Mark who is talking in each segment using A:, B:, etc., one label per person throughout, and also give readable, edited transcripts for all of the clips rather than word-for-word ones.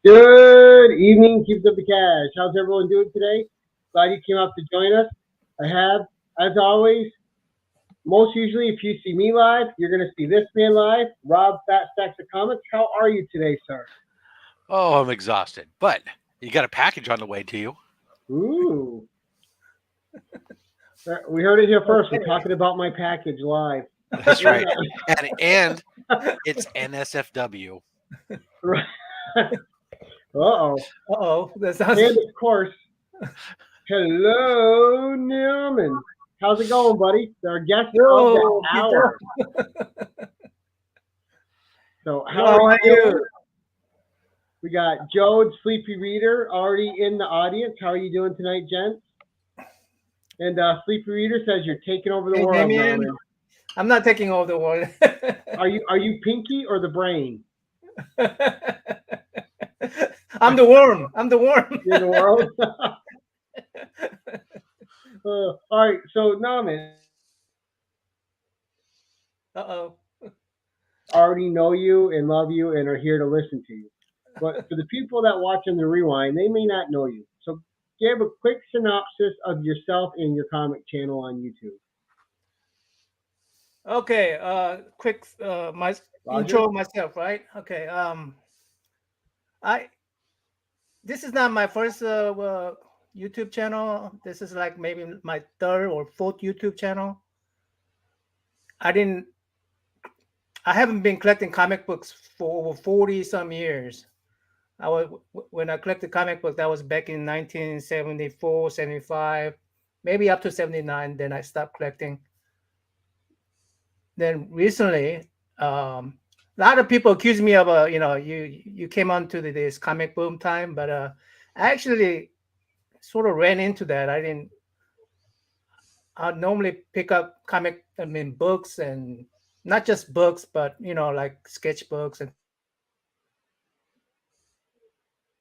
A: Good evening, Keeps Up the Cash. How's everyone doing today? Glad you came out to join us. I have, as always, most usually, if you see me live, you're going to see this man live, Rob Fat Stacks of Comics. How are you today, sir?
B: Oh, I'm exhausted, but you got a package on the way to you.
A: Ooh. We heard it here first. We're talking about my package live.
B: That's right, and it's NSFW.
A: Right. Uh-oh.
C: That sounds.
A: And of course, hello, Namman. How's it going, buddy? Our guest of the
C: Yo,
A: hour. So
C: How are you?
A: We got Joe, Sleepy Reader, already in the audience. How are you doing tonight, gents? And Sleepy Reader says you're taking over the world,
C: Damien, I'm not taking over the world.
A: Are you Pinky or the Brain?
C: I'm the worm. I'm the worm.
A: You're the world. All right, so Namman.
C: Uh-oh.
A: Already know you and love you and are here to listen to you. But for the people that watch on the rewind, they may not know you. So give a quick synopsis of yourself and your comic channel on YouTube.
C: Okay, quick my intro myself, right? Okay. This is not my first YouTube channel. This is like maybe my third or fourth YouTube channel. I haven't been collecting comic books for over 40 some years. When I collected comic books, that was back in 1974, 75, maybe up to 79. Then I stopped collecting. Then recently, a lot of people accuse me of you came on to this comic boom time, but I actually sort of ran into that. I normally pick up books, and not just books, but like sketchbooks and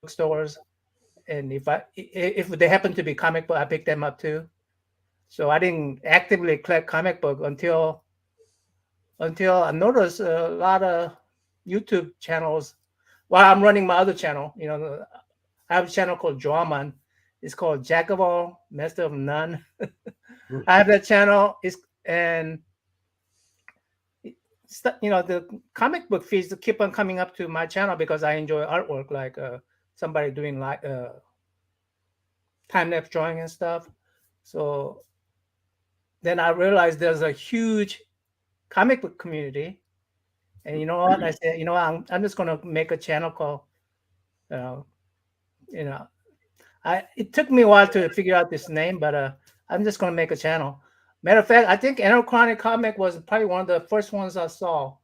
C: bookstores. And if they happen to be comic book, I pick them up too. So I didn't actively collect comic book until I noticed a lot of YouTube channels. While I'm running my other channel, I have a channel called Namman. It's called Jack of All, Master of None. I have that channel. The comic book feeds keep on coming up to my channel because I enjoy artwork, like somebody doing like time-lapse drawing and stuff. So then I realized there's a huge comic book community, and you know what? I said, I'm just gonna make a channel called, it took me a while to figure out this name, but I'm just gonna make a channel. Matter of fact, I think Chronic Comic was probably one of the first ones I saw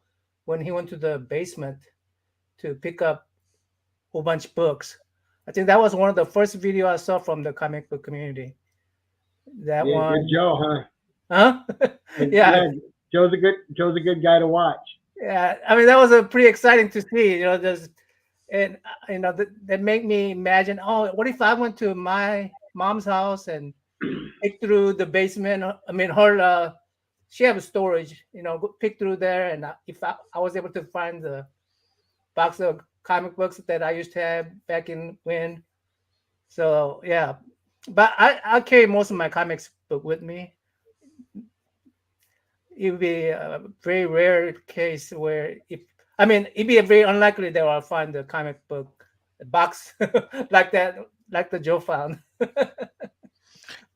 C: when he went to the basement to pick up a whole bunch of books. I think that was one of the first video I saw from the comic book community. That one.
A: Good Joe, huh?
C: Huh? Yeah.
A: Joe's a good guy to watch.
C: Yeah, I mean that was a pretty exciting to see. That made me imagine. Oh, what if I went to my mom's house and pick through the basement? I mean, she have a storage. Pick through there, and if I was able to find the box of comic books that I used to have back in when. So yeah, but I carry most of my comics book with me. It would be a very rare case where it'd be a very unlikely that I'll find the comic book box like the Joe found.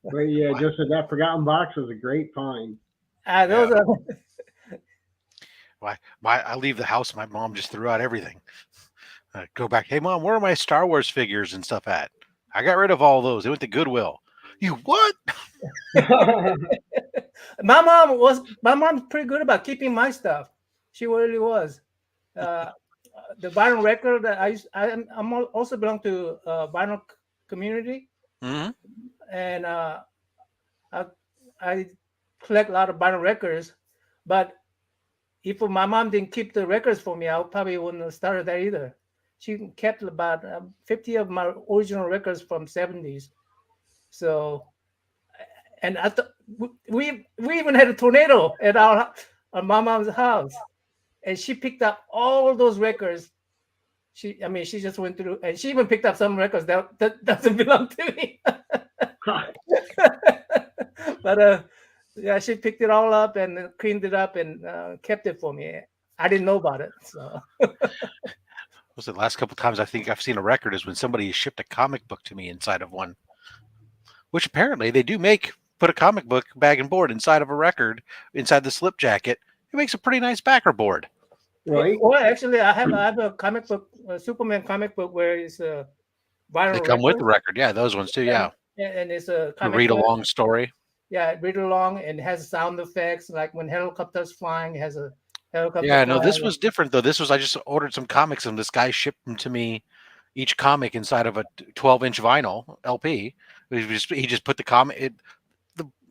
A: Well, yeah, just that forgotten box was a great find.
C: Those are.
B: I leave the house. My mom just threw out everything. Go back. Hey, Mom, where are my Star Wars figures and stuff at? I got rid of all those. They went to Goodwill. You what?
C: My mom's pretty good about keeping my stuff. She really was. The vinyl record that I'm also belong to vinyl community, and I collect a lot of vinyl records. But if my mom didn't keep the records for me, I probably wouldn't have started that either. She kept about 50 of my original records from 70s. So, and I thought we even had a tornado at our mom's house, and she picked up all those records she just went through, and she even picked up some records that doesn't belong to me. But yeah, she picked it all up and cleaned it up and kept it for me. I didn't know about it. So
B: Was the last couple times I think I've seen a record is when somebody shipped a comic book to me inside of one, which apparently they do make. Put a comic book bag and board inside of a record, inside the slip jacket. It makes a pretty nice backer board.
A: Right.
C: Well, actually, I have a comic book, a Superman comic book where it's a vinyl.
B: They come with the record. Yeah, those ones too. Yeah.
C: And it's a
B: comic read along story.
C: Yeah, read along, and it has sound effects like when helicopters flying. It has a helicopter.
B: Yeah, no, this was different though. This was I just ordered some comics and this guy shipped them to me, each comic inside of a 12-inch vinyl LP. He just put the comic.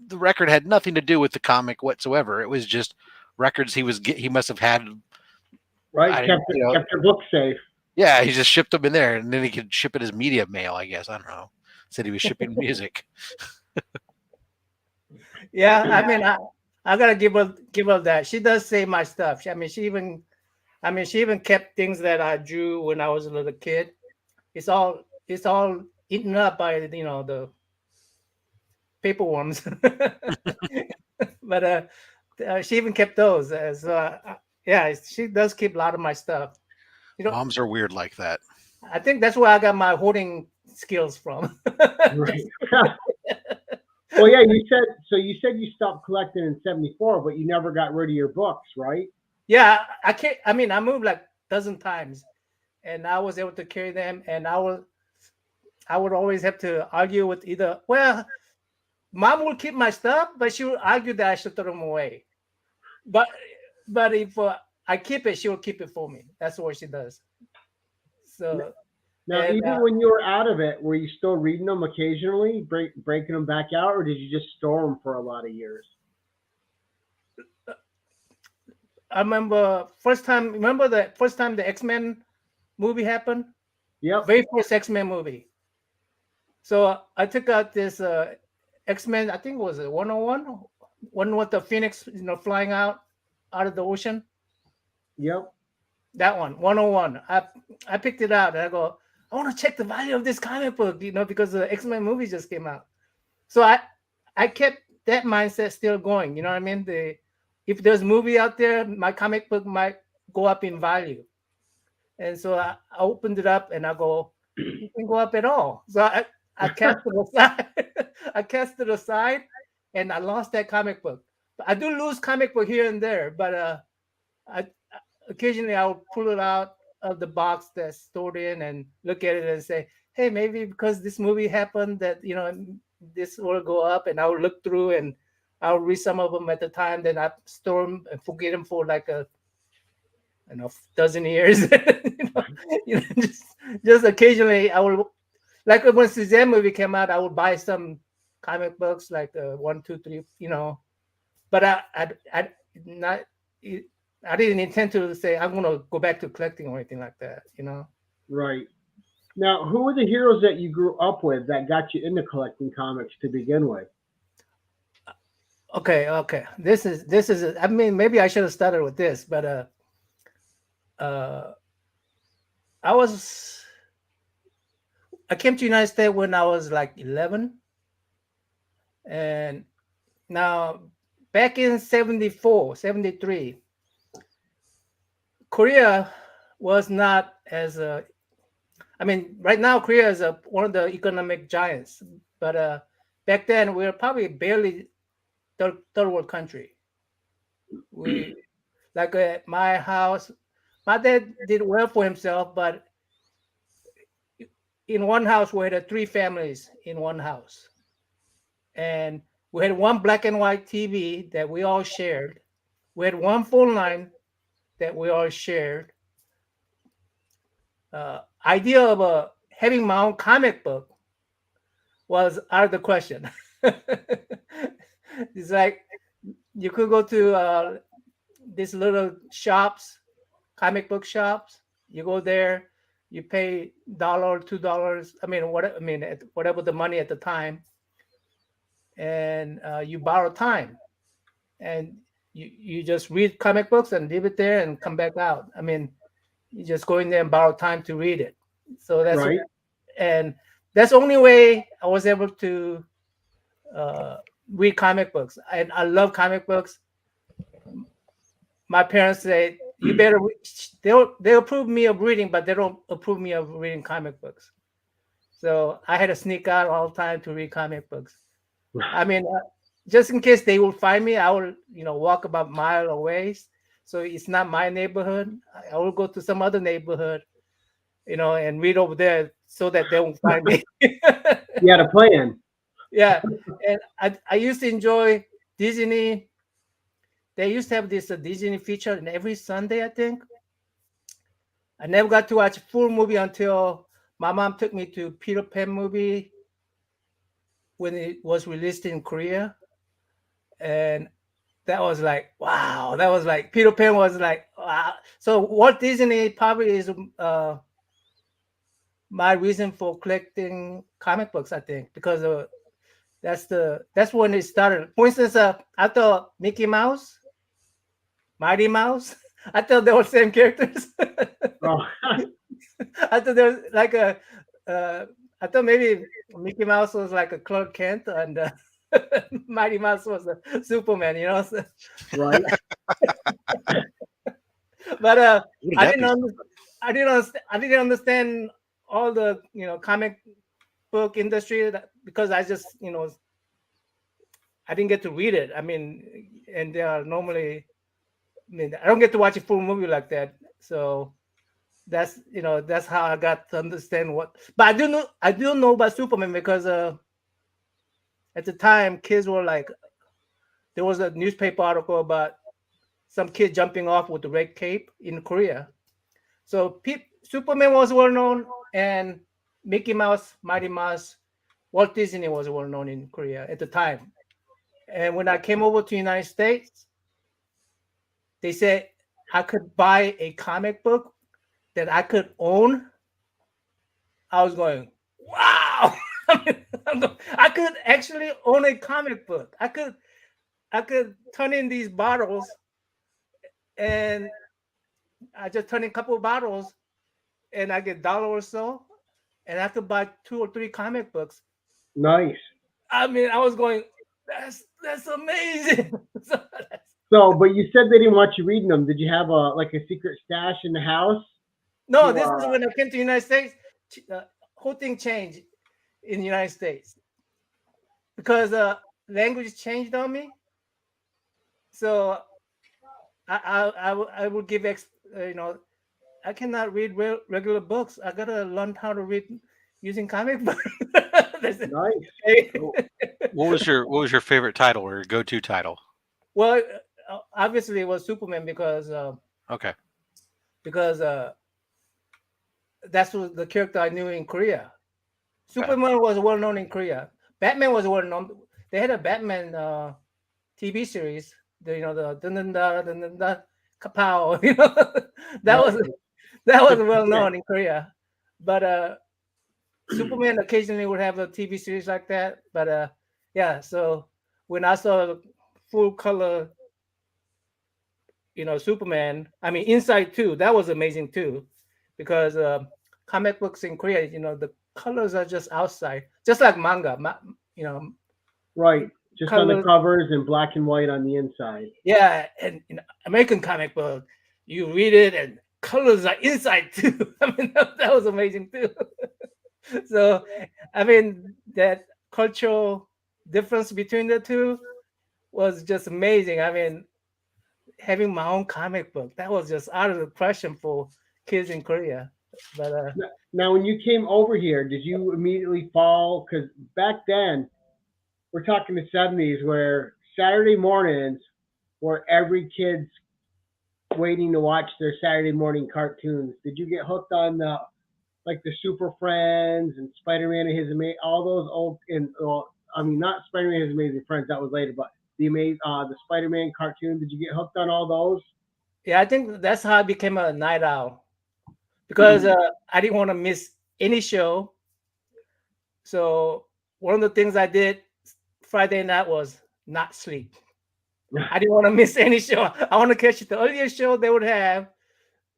B: The record had nothing to do with the comic whatsoever. It was just records he must have had.
A: Right, kept your book safe.
B: Yeah, he just shipped them in there, and then he could ship it as media mail. I guess I don't know. Said he was shipping music.
C: Yeah, I mean, I gotta give her that. She does save my stuff. She even kept things that I drew when I was a little kid. It's all eaten up by the paper worms. But she even kept those. So yeah, she does keep a lot of my stuff.
B: Moms are weird like that.
C: I think that's where I got my hoarding skills from.
A: Right. Well, yeah, you said you stopped collecting in '74, but you never got rid of your books, right?
C: Yeah, I can't. I moved like a dozen times, and I was able to carry them. And I would always have to argue with either. Well, Mom will keep my stuff, but she will argue that I should throw them away. But if I keep it, she will keep it for me. That's what she does. So
A: now, even when you were out of it, were you still reading them occasionally, breaking them back out, or did you just store them for a lot of years?
C: I remember the first time the X-Men movie happened?
A: Yep.
C: Very first X-Men movie. So I took out this X-Men, I think it was 101, one with the Phoenix, flying out of the ocean.
A: Yep.
C: That one, 101. I picked it out and I go, I want to check the value of this comic book, because the X-Men movie just came out. So I kept that mindset still going. You know what I mean? If there's a movie out there, my comic book might go up in value. And so I opened it up and I go, it can go up at all. So I cast it aside. I cast it aside and I lost that comic book. But I do lose comic book here and there, but occasionally I'll pull it out of the box that's stored in and look at it and say, hey, maybe because this movie happened that, this will go up, and I'll look through and I'll read some of them at the time. Then I store them and forget them for like a dozen years. Just occasionally I will, like when Suzanne movie came out, I would buy some comic books like 1, 2, 3, but I didn't intend to say I'm going to go back to collecting or anything like that,
A: Right. Now, who were the heroes that you grew up with that got you into collecting comics to begin with?
C: Okay. This is. I mean, maybe I should have started with this, but I came to the United States when I was like 11, and now back in 74, 73. Korea was not as right now Korea is one of the economic giants, but back then we were probably barely third world country. We like at my house, my dad did well for himself, but in one house we had 3 families in one house, and we had one black and white TV that we all shared. We had one phone line that we all shared. Idea of having my own comic book was out of the question. It's like you could go to these little shops, comic book shops. You go there, you pay $1 or $2. Whatever the money at the time, and you borrow time, and you just read comic books and leave it there and come back out. You just go in there and borrow time to read it. So that's
A: Right.
C: and that's the only way I was able to read comic books. And I love comic books. My parents say you better. They approve me of reading, but they don't approve me of reading comic books. So I had to sneak out all the time to read comic books. I mean, just in case they will find me, I will, walk about a mile away. So it's not my neighborhood. I will go to some other neighborhood, and read over there so that they won't find me.
A: You had a plan.
C: Yeah, and I used to enjoy Disney. They used to have this Disney feature and every Sunday, I think. I never got to watch a full movie until my mom took me to Peter Pan movie when it was released in Korea. And that was like, wow. That was like, Peter Pan was like, wow. So Walt Disney probably is my reason for collecting comic books, I think, because that's when it started. For instance, I thought Mickey Mouse, Mighty Mouse, I thought they were the same characters.
A: Oh.
C: I thought there was like I thought maybe Mickey Mouse was like a Clark Kent and Mighty Mouse was a Superman, So,
A: Right.
C: but I didn't understand all the comic book industry because I just I didn't get to read it. I mean, and they are normally. I mean, I don't get to watch a full movie like that, so that's how I got to understand what. But I do know about Superman because at the time kids were like, there was a newspaper article about some kid jumping off with the red cape in Korea. So Superman was well known, and Mickey Mouse, Mighty Mouse, Walt Disney was well known in Korea at the time. And when I came over to the United States, they said I could buy a comic book that I could own. I was going, wow! I could actually own a comic book. I could turn in these bottles, and I just turn in a couple of bottles, and I get $1 or so, and I could buy 2 or 3 comic books.
A: Nice.
C: I mean, I was going, that's amazing.
A: So, but you said they didn't want you reading them. Did you have a secret stash in the house?
C: No, this is when I came to the United States. The whole thing changed in the United States because language changed on me. So I would give I cannot read regular books. I gotta learn how to read using comic books.
A: Nice.
B: What was your favorite title or go-to title?
C: Well, obviously it was Superman because
B: okay,
C: because that's the character I knew in Korea. Superman was well known in Korea. Batman was well known. They had a Batman TV series. The dun dun dun dun dun dun kapow. That was well known in Korea. But Superman occasionally would have a TV series like that. But yeah. So when I saw full color, Superman. I mean, Inside too. That was amazing too, because comic books in Korea, the colors are just outside, just like manga.
A: Right. Just
C: colors.
A: On the covers and black and white on the inside.
C: Yeah, and American comic book, you read it and colors are inside too. I mean, that was amazing too. So, I mean, that cultural difference between the two was just amazing. I mean, having my own comic book, that was just out of the question for kids in Korea. But
A: now, when you came over here, did you immediately fall? Because back then, we're talking the 70s, where Saturday mornings were every kid's waiting to watch their Saturday morning cartoons. Did you get hooked on the Super Friends and Spider-Man and his all those old not Spider-Man and his Amazing Friends, that was later, but the Spider-Man cartoon, did you get hooked on all those?
C: Yeah, I think that's how I became a night owl, because I didn't want to miss any show. So one of the things I did Friday night was not sleep. I didn't want to miss any show. I want to catch the earliest show they would have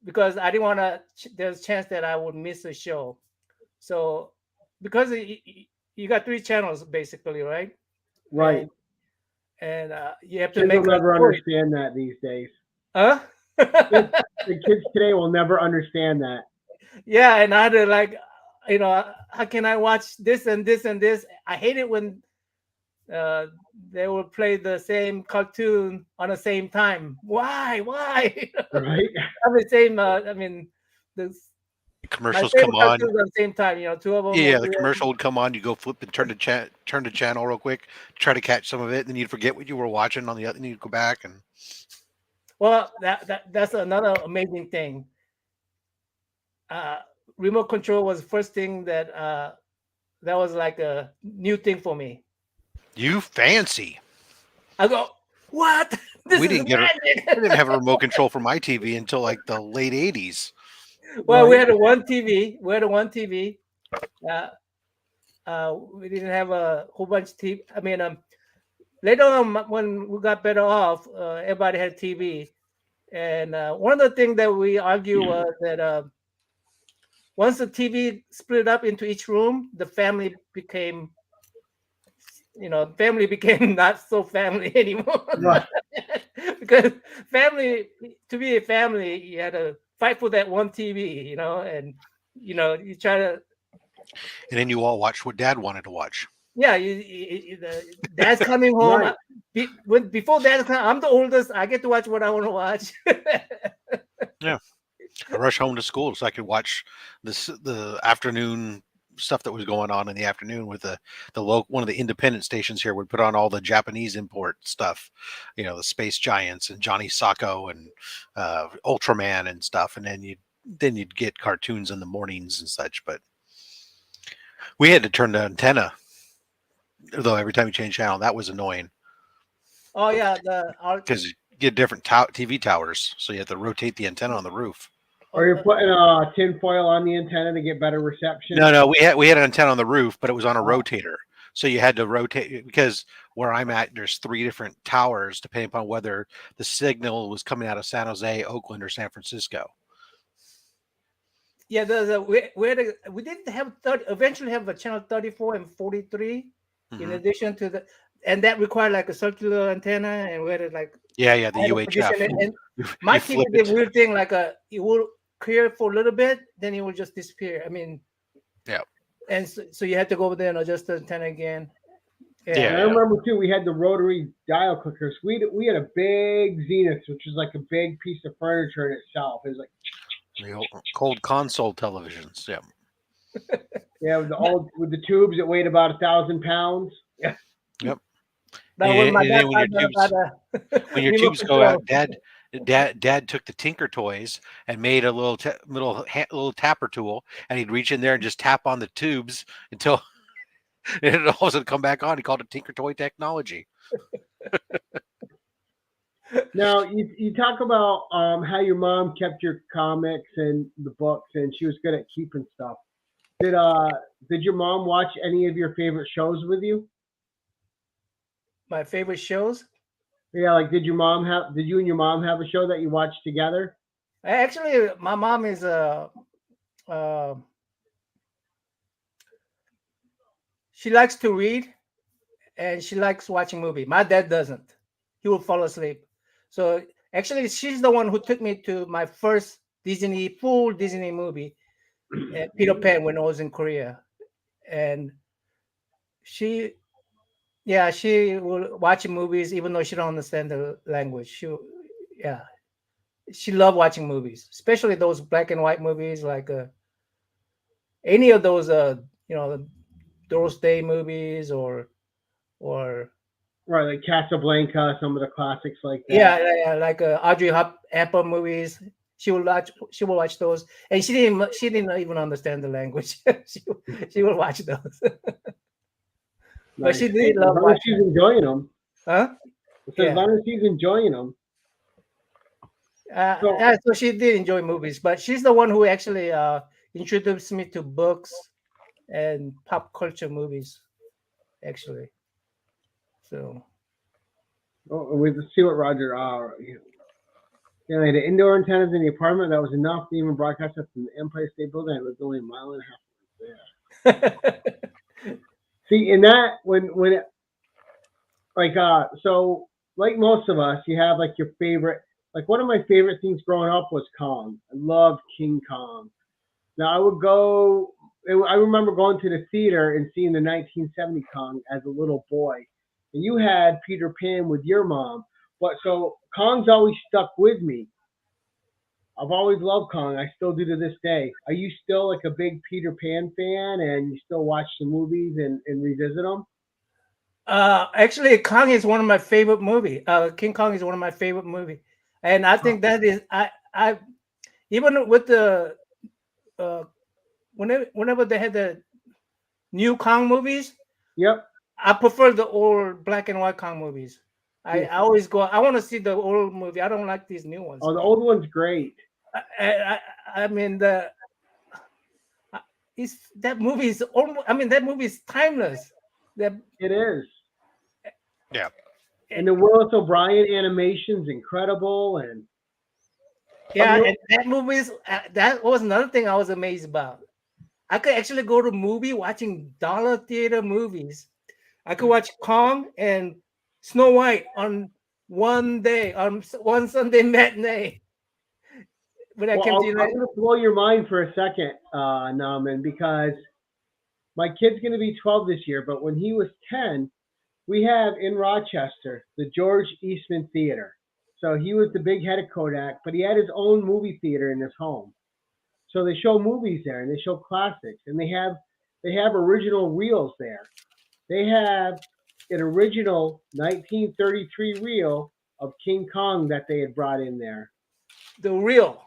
C: because I didn't want to. There's a chance that I would miss a show. So because you got 3 channels basically, right?
A: Right.
C: And you have to
A: Kids
C: make
A: will
C: a
A: never
C: choice.
A: understand that these days.
C: Huh?
A: The kids today will never understand that.
C: Yeah, and I had to like, how can I watch this and this and this? I hate it when they will play the same cartoon on the same time. Why?
A: Right.
C: The same. I mean, my
B: Commercials
C: favorite
B: come on.
C: cartoons at the same time. 2 of them.
B: Yeah, the commercial would come on. You go flip and turn the channel real quick, try to catch some of it, and then you'd forget what you were watching on the other. And you'd go back and.
C: Well, that's another amazing thing. Remote control was the first thing that was like a new thing for me.
B: You fancy.
C: I go, what?
B: We didn't have a remote control for my TV until like the late 80s.
C: Well, we had a one TV. We didn't have a whole bunch of TV. I mean, later on when we got better off, everybody had TV. And one of the things that we argue was that once the TV split up into each room, the family became not so family anymore.
A: Right.
C: Because to be a family, you had to fight for that one TV, and you try to.
B: And then you all watched what Dad wanted to watch.
C: Yeah, Dad's coming home. Right. Before Dad's coming, I'm the oldest. I get to watch what I want to watch.
B: Yeah. I rush home to school so I could watch the afternoon stuff that was going on in the afternoon with the local, one of the independent stations here would put on all the Japanese import stuff, the Space Giants and Johnny Sacco and Ultraman and stuff, and then you'd get cartoons in the mornings and such. But we had to turn the antenna, though, every time you change channel. That was annoying.
C: Oh yeah,
B: because you get different TV towers, so you have to rotate the antenna on the roof.
A: Or you're putting a tin foil on the antenna to get better reception.
B: No, we had an antenna on the roof, but it was on a rotator, so you had to rotate because where I'm at, there's 3 different towers depending upon whether the signal was coming out of San Jose, Oakland, or San Francisco.
C: Yeah, we did have eventually have a channel 34 and 43 in addition to the, and that required like a circular antenna, and we had like
B: the UHF.
C: And my TV did a weird thing, like it will clear for a little bit, then it will just disappear. I mean,
B: yeah.
C: And so you had to go over there and adjust the antenna again.
A: Yeah. And I remember too, we had the rotary dial clickers. We had a big Zenith, which was like a big piece of furniture in itself. It was like
B: the old cold console televisions. Yeah.
A: Yeah, with the tubes that weighed about 1,000 pounds. Yeah.
B: Yep.
C: When
B: your tubes go out, Dad took the Tinker Toys and made a little tapper tool, and he'd reach in there and just tap on the tubes until it all of a sudden come back on. He called it Tinker Toy technology.
A: Now you talk about how your mom kept your comics and the books, and she was good at keeping stuff. Did your mom watch any of your favorite shows with you?
C: My favorite shows?
A: Yeah, like did you and your mom have a show that you watched together?
C: Actually, my mom is she likes to read and she likes watching movies. My dad doesn't. He will fall asleep. So actually, she's the one who took me to my first full Disney movie, Peter Pan, when I was in Korea. And she will watch movies even though she don't understand the language. She loved watching movies, especially those black and white movies, like any of those Doris Day movies or
A: right, like Casablanca, some of the classics like that.
C: Yeah, like Audrey Hepburn movies. She will watch those, and she didn't even understand the language. she will watch those. But
A: Nice.
C: she did love
A: watching. She's enjoying them.
C: Huh?
A: As long as she's enjoying them.
C: So she did enjoy movies, but she's the one who actually introduced me to books and pop culture movies, actually. So.
A: Let's see what Roger. You know, they had indoor antennas in the apartment. That was enough to even broadcast up from the Empire State Building. I lived only a mile and a half from there. See, in that when it, like so like most of us, you have like your favorite. Like one of my favorite things growing up was Kong. I loved King Kong. Now I would go. I remember going to the theater and seeing the 1970 Kong as a little boy, and you had Peter Pan with your mom. But so Kong's always stuck with me. I've always loved Kong. I still do to this day. Are you still like a big Peter Pan fan, and you still watch the movies and revisit them?
C: Actually, Kong is one of my favorite movie. King Kong is one of my favorite movie, and I think that is I even with the whenever they had the new Kong movies,
A: Yep.
C: I prefer the old black and white Kong movies. I always go. I want to see the old movie. I don't like these new ones.
A: Oh, the old one's great.
C: I mean that movie is almost. I mean that movie is timeless.
A: It is.
B: Yeah.
A: And the Willis O'Brien animation's incredible, and
C: yeah, and that movie is that was another thing I was amazed about. I could actually go to movie watching dollar theater movies. I could watch Kong and Snow White on one day, on one Sunday matinee. When I came to
A: I'm going to blow your mind for a second, Namman, because my kid's going to be 12 this year, but when he was 10, we have in Rochester the George Eastman Theater. So he was the big head of Kodak, but he had his own movie theater in his home. So they show movies there, and they show classics, and they have original reels there. They have an original 1933 reel of King Kong that they had brought in there.
C: The reel.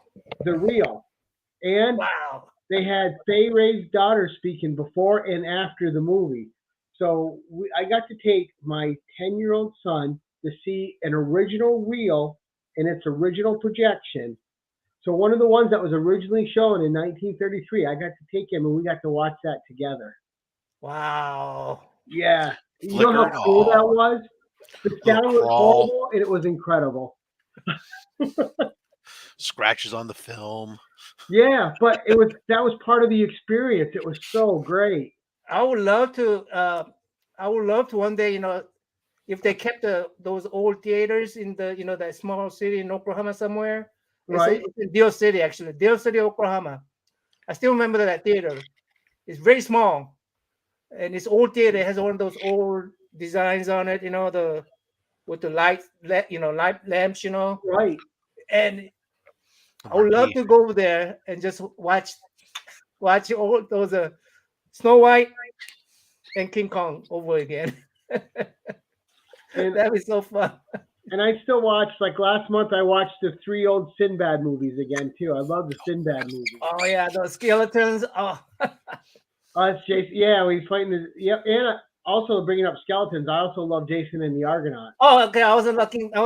C: And
A: wow. They had Fay Ray's daughter speaking before and after the movie. So I got to take my 10-year-old son to see an original reel in its original projection. So one of the ones that was originally shown in 1933, I got to take him and we got to watch that together.
C: Wow.
A: Yeah. You know how cool that was? The sound was horrible and it was incredible.
B: Scratches on the film.
A: Yeah, but that was part of the experience. It was so great.
C: I would love to one day, if they kept those old theaters in the, that small city in Oklahoma somewhere.
A: Right.
C: It's in Deal City, actually. Deal City, Oklahoma. I still remember that theater. It's very small. And this old theater has one of those old designs on it, with the light lamps,
A: Right.
C: And I would love to go over there and just watch all those Snow White and King Kong over again. That'd be so fun.
A: And I still watch, like last month, I watched the 3 old Sinbad movies again, too. I love the Sinbad movies.
C: Oh, yeah, those skeletons. Oh.
A: It's Jason. Yeah, he's fighting the. Yep. And also bringing up skeletons, I also love Jason and the Argonauts.
C: Oh, okay. I was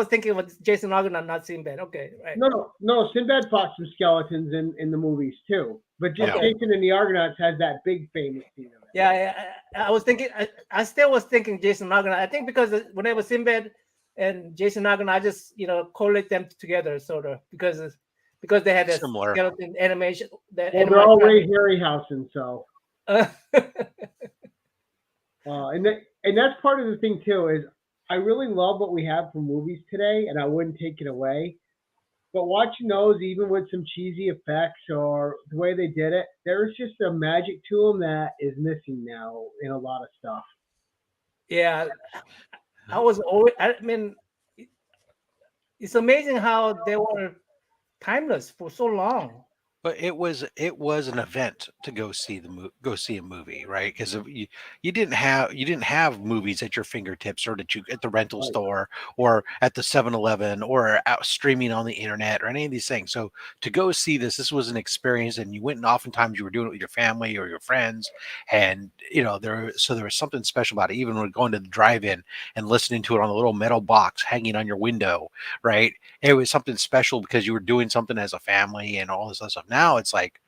C: thinking of Jason Argonaut, not Sinbad. Okay, right.
A: No. Sinbad fought some skeletons in the movies, too. But just Jason and the Argonauts has that big famous scene of it.
C: Yeah. I was thinking, I still was thinking Jason Argonaut. I think because whenever Sinbad and Jason Argonaut, I just collate them together sort of because they had a skeleton animation.
A: They're all Ray Harryhausen, so. And that's part of the thing too is I really love what we have from movies today, and I wouldn't take it away. But watching those, even with some cheesy effects or the way they did it, there's just a magic to them that is missing now in a lot of stuff.
C: Yeah, I mean, it's amazing how they were timeless for so long.
B: But it was an event to go see a movie, right? Because you didn't have movies at your fingertips or at the rental store or at the 7-Eleven or out streaming on the internet or any of these things. So to go see this was an experience, and you went, and oftentimes you were doing it with your family or your friends, and there was something special about it. Even when going to the drive-in and listening to it on the little metal box hanging on your window, right? It was something special because you were doing something as a family and all this other stuff. Now it's like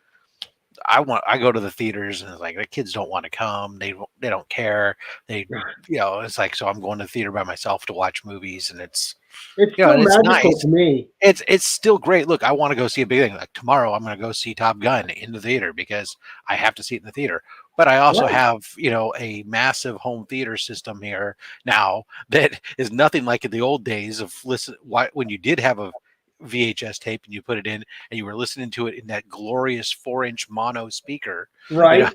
B: I go to the theaters and it's like the kids don't want to come. They don't care. It's like, so I'm going to the theater by myself to watch movies, and it's
A: It's
B: You know,
A: still
B: and it's
A: magical
B: nice.
A: to me.
B: It's still great. Look, I want to go see a big thing. Like tomorrow, I'm going to go see Top Gun in the theater because I have to see it in the theater. But I also
A: Right.
B: have, a massive home theater system here now that is nothing like in the old days of when you did have a VHS tape and you put it in and you were listening to it in that glorious 4-inch mono speaker.
A: Right.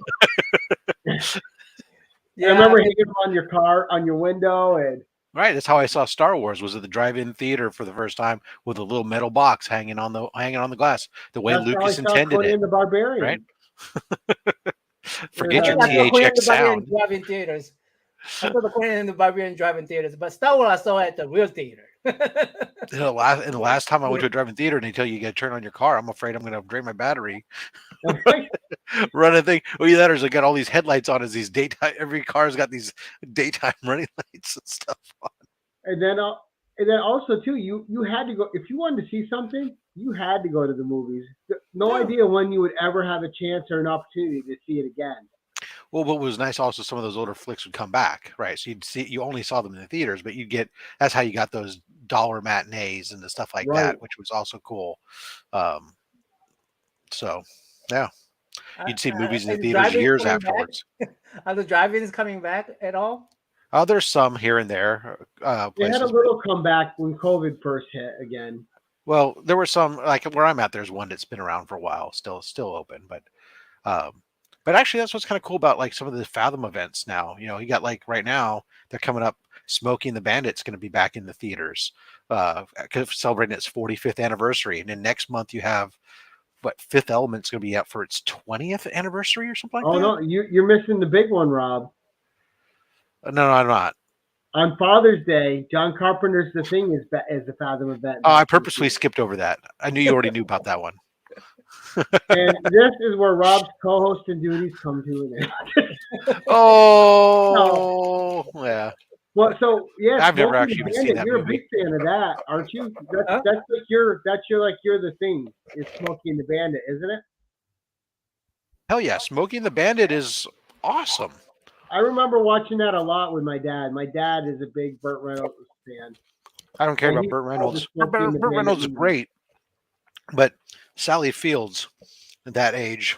C: Yeah,
A: I remember hanging them on your car, on your window, and
B: Right, that's how I saw Star Wars. Was at the drive-in theater for the first time with a little metal box hanging on the glass, the way
A: that's how I
B: Lucas
A: saw
B: intended
A: Conan
B: it.
A: the Barbarian.
B: Right? Forget
C: I
B: your
C: saw Conan the
B: THX
C: Barbarian
B: sound.
C: drive-in theaters. I saw the Conan the Barbarian drive-in theaters, but Star Wars I saw at the real theater.
B: The last time I went to a drive-in theater and they tell you got to turn on your car, I'm afraid I'm going to drain my battery.
A: Right.
B: Running thing. Well, either that or they got all these headlights on as these daytime. Every car's got these daytime running lights and stuff on.
A: And then also too, you had to go if you wanted to see something. You had to go to the movies. No
C: Yeah.
A: idea when you would ever have a chance or an opportunity to see it again.
B: Well, what was nice also, some of those older flicks would come back, right? So you only saw them in the theaters, but that's how you got those dollar matinees and the stuff like
A: Right.
B: that, which was also cool. So yeah, you'd see movies in the
C: Is
B: theaters
C: drive-in
B: years
C: coming back?
B: afterwards.
C: Are the drive-ins coming back at all?
B: There's some here and there
A: They had a
B: places.
A: little comeback when COVID first hit again.
B: Well, there were some, like where I'm at. There's one that's been around for a while, still open, but actually that's what's kind of cool about like some of the Fathom events now. You got like right now they're coming up. Smokey and the Bandit's going to be back in the theaters, celebrating its 45th anniversary, and then next month you have Fifth Element's going to be out for its 20th anniversary or something like that.
A: Oh no, you're missing the big one, Rob.
B: No, I'm not.
A: On Father's Day, John Carpenter's The Thing is the Fathom event.
B: Oh, I purposely skipped over that. I knew you already knew about that one.
A: And this is where Rob's co-hosting duties come to an end.
B: Oh, yeah.
A: Well, so yeah,
B: I've never
A: Smokey
B: actually
A: and
B: even seen that
A: Bandit, you're
B: movie.
A: a big fan of that, aren't you?
C: Huh?
A: That's you're the thing. Is Smokey and the Bandit, isn't it?
B: Hell yeah, Smokey and the Bandit is awesome.
A: I remember watching that a lot with my dad. My dad is a big Burt Reynolds fan.
B: I don't care
A: And
B: about
A: he
B: Burt
A: loved
B: Reynolds.
A: the Smokey and the
B: Burt
A: Bandit
B: Reynolds is
A: movie.
B: great, but Sally Fields at that age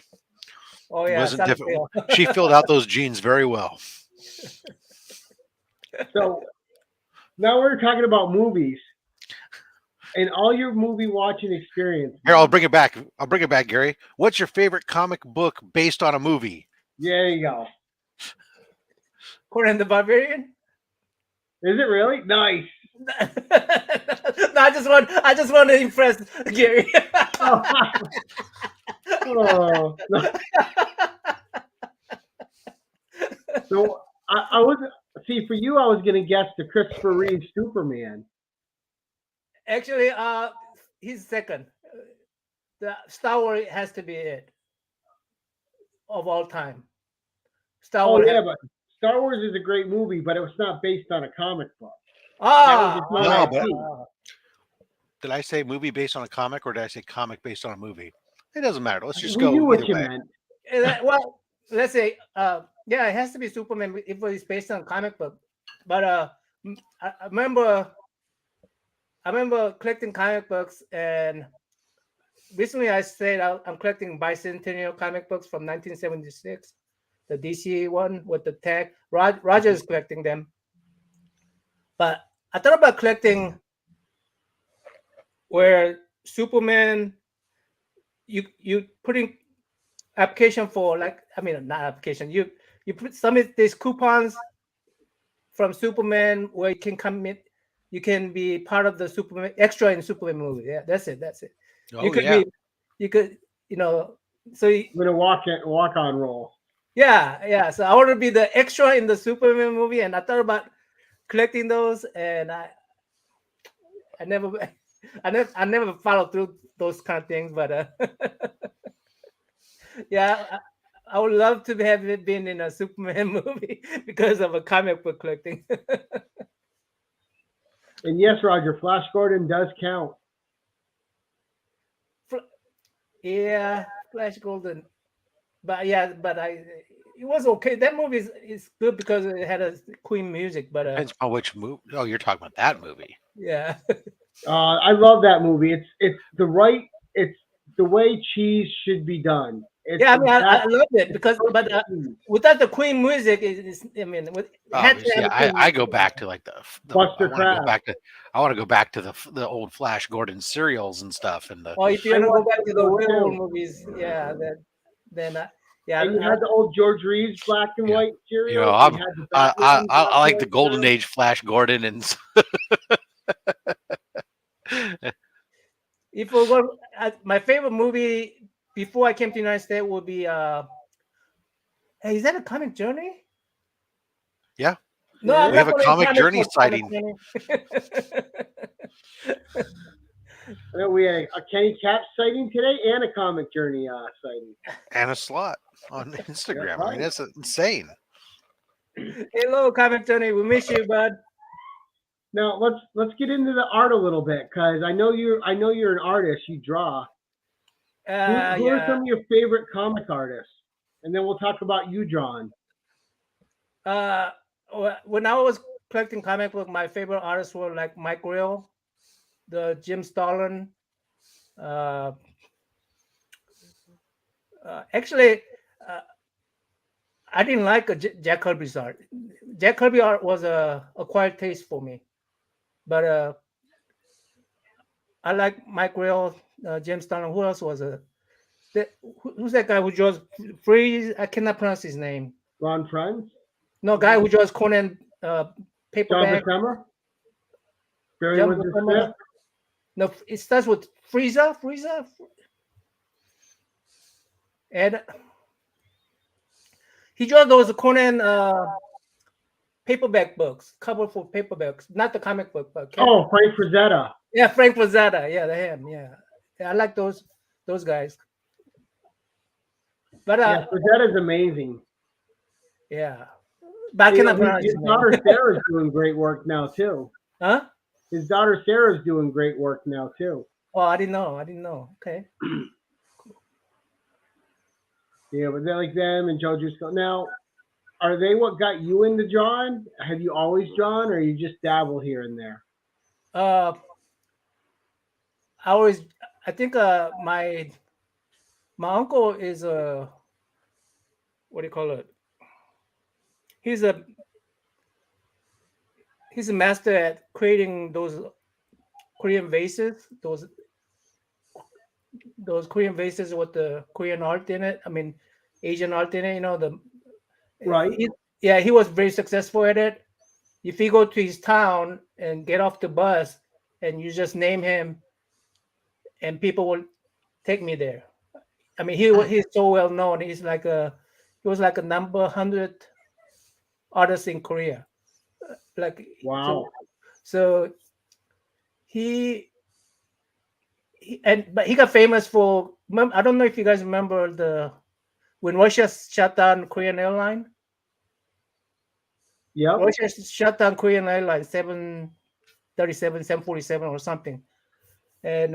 C: Oh yeah,
B: wasn't
C: Sally
B: difficult.
C: Field.
B: She filled out those genes very well.
A: So now we're talking about movies and all your movie watching experience.
B: Here, I'll bring it back. Gary. What's your favorite comic book based on a movie?
A: There you go.
C: Conan the Barbarian.
A: Is it really? Nice.
C: No, I just want to impress Gary.
A: Oh. So I was for you. I was gonna guess the Christopher Reeve Superman.
C: Actually, he's second. The Star Wars has to be it of all time. Star
A: Oh
C: Wars.
A: yeah, but Star Wars is a great movie, but it was not based on a comic book.
C: Ah,
A: That was its own
B: No,
A: IP.
B: Did I say movie based on a comic, or did I say comic based on a movie? It doesn't matter. Let's just
A: We
B: go
A: knew what
B: either
A: you
B: way.
C: meant. Well, let's say, yeah, it has to be Superman if it's based on a comic book. But I remember collecting comic books, and recently I said I'm collecting bicentennial comic books from 1976, the DC one with the tag. Roger is collecting them, but I thought about collecting where Superman, you putting application for not application. You put some of these coupons from Superman where you can come in. You can be part of the Superman extra in Superman movie. Yeah, that's it.
B: Oh,
C: You could
B: yeah.
C: So
A: I'm gonna walk on roll.
C: yeah. So I want to be the extra in the Superman movie, and I thought about collecting those, and I never followed through those kind of things, but yeah, I would love to have it been in a Superman movie because of a comic book collecting.
A: And yes, Roger, Flash Gordon does count.
C: Yeah, Flash Golden, but yeah, but it was okay. That movie is good because it had a Queen music, but
B: Depends on which movie. Oh, you're talking about that movie.
C: yeah.
A: I love that movie. It's the way cheese should be done. It's
C: Yeah, I mean, I
A: exact-
C: loved it because, but
A: cheese.
C: without the Queen music, I mean, it had to have
B: Yeah,
C: a Queen
B: I go
C: music.
B: back to like the
A: Buster
B: I want to go
A: Crabs.
B: back to the old Flash Gordon serials and stuff and the
C: Or if you
A: I
C: want to go
A: watched
C: back to the
A: those
C: werewolf
A: too.
C: movies, yeah, then yeah,
A: And you had the old George Reeves black and
B: Yeah.
A: white
B: you
A: cereal.
B: know
A: You had the Batman black
B: I like
A: and
B: the
A: white
B: golden
A: cereal.
B: age Flash Gordon and
C: if we go, my favorite movie before I came to the United States would be hey, is that a Comic Journey?
B: Yeah.
C: No,
A: We
C: I'm
B: we
C: not
B: have a
C: calling it
B: Comic Journey
C: book, Comic
B: sighting.
A: Well, we had a Kenny Cap sighting today and a Comic Journey sighting.
B: And a slot on Instagram. I
A: right.
B: mean, that's insane.
C: Hello, Comic Journey. We miss you, bud.
A: Now let's get into the art a little bit because I know you're an artist. You draw. Who are
C: Yeah.
A: some of your favorite comic artists? And then we'll talk about you drawing.
C: When I was collecting comic book, my favorite artists were like Mike Grill, the Jim Starlin. Actually, I didn't like Jack Kirby's art. Jack Kirby art was a acquired taste for me, but I like Mike Grill, Jim Starlin. Who else was who's that guy who draws Freeze? I cannot pronounce his name.
A: Ron Friends?
C: No, guy who draws Conan
A: John
C: paperback.
A: Buscema? Barry
C: John
A: Windsor
C: Buscema.
A: Smith?
C: No, it starts with Frieza, and he draws those Conan paperback books, cover for paperbacks, not the comic book, but
A: Oh, Frank Frazetta.
C: yeah, Frank Frazetta, yeah, him, yeah, I like those guys. But
A: Yeah, Frazetta's amazing.
C: yeah, but I cannot pronounce
A: His
C: his
A: daughter
C: name.
A: Sarah's doing great work now too.
C: Huh?
A: His daughter Sarah's doing great work now too.
C: Oh, I didn't know. Okay.
A: Yeah, but they're like them and Joe Jusko. Now, are they what got you into drawing? Have you always drawn, or you just dabble here and there?
C: I think my uncle is what do you call it? He's a master at creating those Korean vases, those Korean vases with the Korean art in it. I mean, Asian art in it.
A: Right.
C: He was very successful at it. If you go to his town and get off the bus and you just name him, and people will take me there. I mean, he's so well known. He was like a number 100 artist in Korea. Like
A: Wow.
C: So but he got famous for. I don't know if you guys remember when Russia shut down Korean airline.
A: Yep.
C: Russia shut down Korean airline 737, 747 or something, and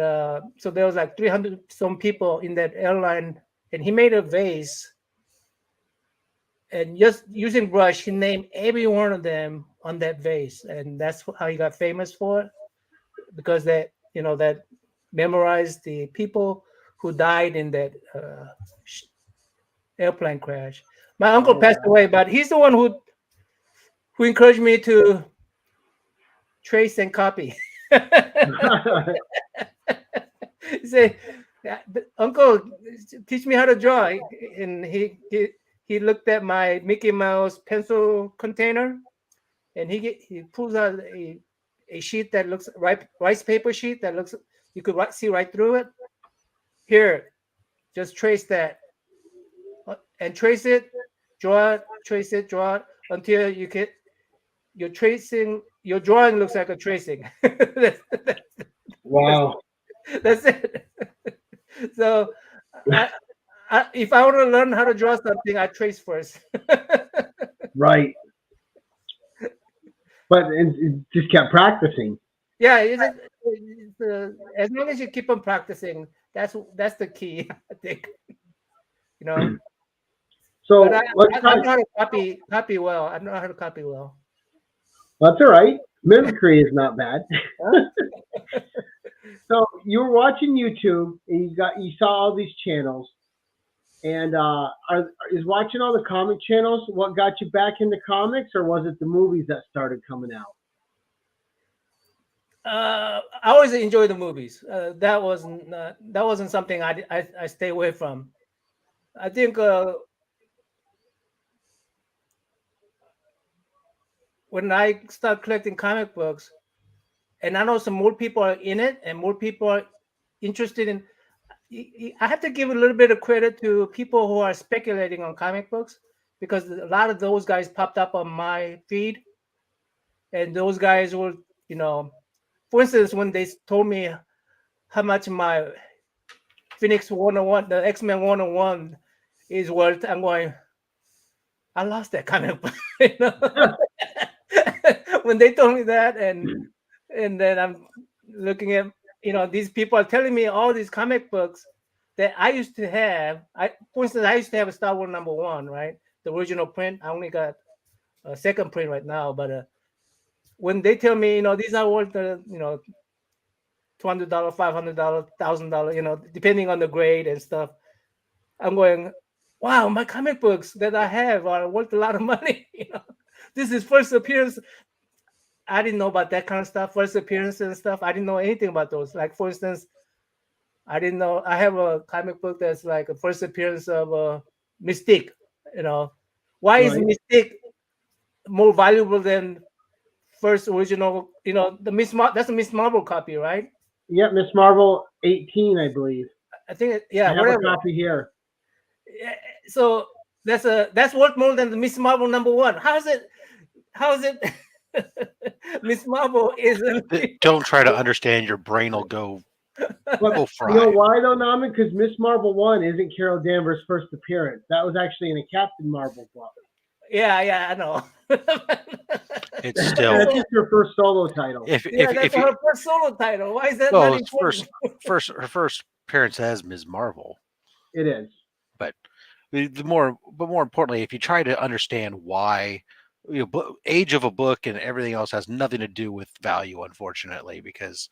C: so there was like 300 some people in that airline, and he made a vase. And just using brush, he named every one of them on that vase, and that's how he got famous for it, because that memorized the people who died in that airplane crash. My uncle passed away, but he's the one who encouraged me to trace and copy. He said, "Uncle, teach me how to draw," and he looked at my Mickey Mouse pencil container, and he pulls out a sheet that looks rice paper sheet that looks, you could see right through it. Here, just trace that, and trace it, draw it, trace it, draw it until you get your tracing. Your drawing looks like a tracing.
A: Wow.
C: That's it. So, if I want to learn how to draw something, I trace first.
A: Right. But it just kept practicing.
C: Yeah, as long as you keep on practicing, that's the key. I think.
A: So
C: But
A: let's
C: I
A: talk.
C: know how to copy well. I know how to copy well.
A: That's all right. Mimicry is not bad.
C: Huh?
A: So you were watching YouTube and you saw all these channels. And is watching all the comic channels what got you back into comics, or was it the movies that started coming out?
C: I always enjoy the movies. That wasn't something I stay away from. I think when I start collecting comic books, and I know some more people are in it, and more people are interested in. I have to give a little bit of credit to people who are speculating on comic books, because a lot of those guys popped up on my feed, and those guys were, for instance, when they told me how much my Phoenix 101, the X-Men 101 is worth, I'm going, I lost that comic book. When they told me that, and then I'm looking at, these people are telling me all these comic books that I used to have. For instance, I used to have a Star Wars #1, right? The original print. I only got a second print right now, but when they tell me, these are worth, $200, $500, $1,000, depending on the grade and stuff, I'm going, wow, my comic books that I have are worth a lot of money. This is first appearance. I didn't know about that kind of stuff, first appearance and stuff. I didn't know anything about those. Like, for instance, I didn't know I have a comic book that's like a first appearance of Mystique. Why is
A: Right.
C: Mystique more valuable than first original? That's a Miss Marvel copy, right?
A: Yep, Miss Marvel 18, I believe.
C: I think,
A: I have
C: whatever.
A: a copy here.
C: So that's worth more than the Miss Marvel #1. How is it? Miss Marvel isn't.
B: Don't try to understand. Your brain will go
A: But
B: fry.
A: you know why though, Namman? Because Miss Marvel 1 isn't Carol Danvers' first appearance. That was actually in a Captain Marvel book.
C: Yeah, I know.
B: It's still.
A: That's just her first solo title.
C: That's her first solo title. Why is that not important?
B: her first appearance as Ms. Marvel.
A: It is.
B: But more importantly, if you try to understand why, age of a book and everything else has nothing to do with value, unfortunately, because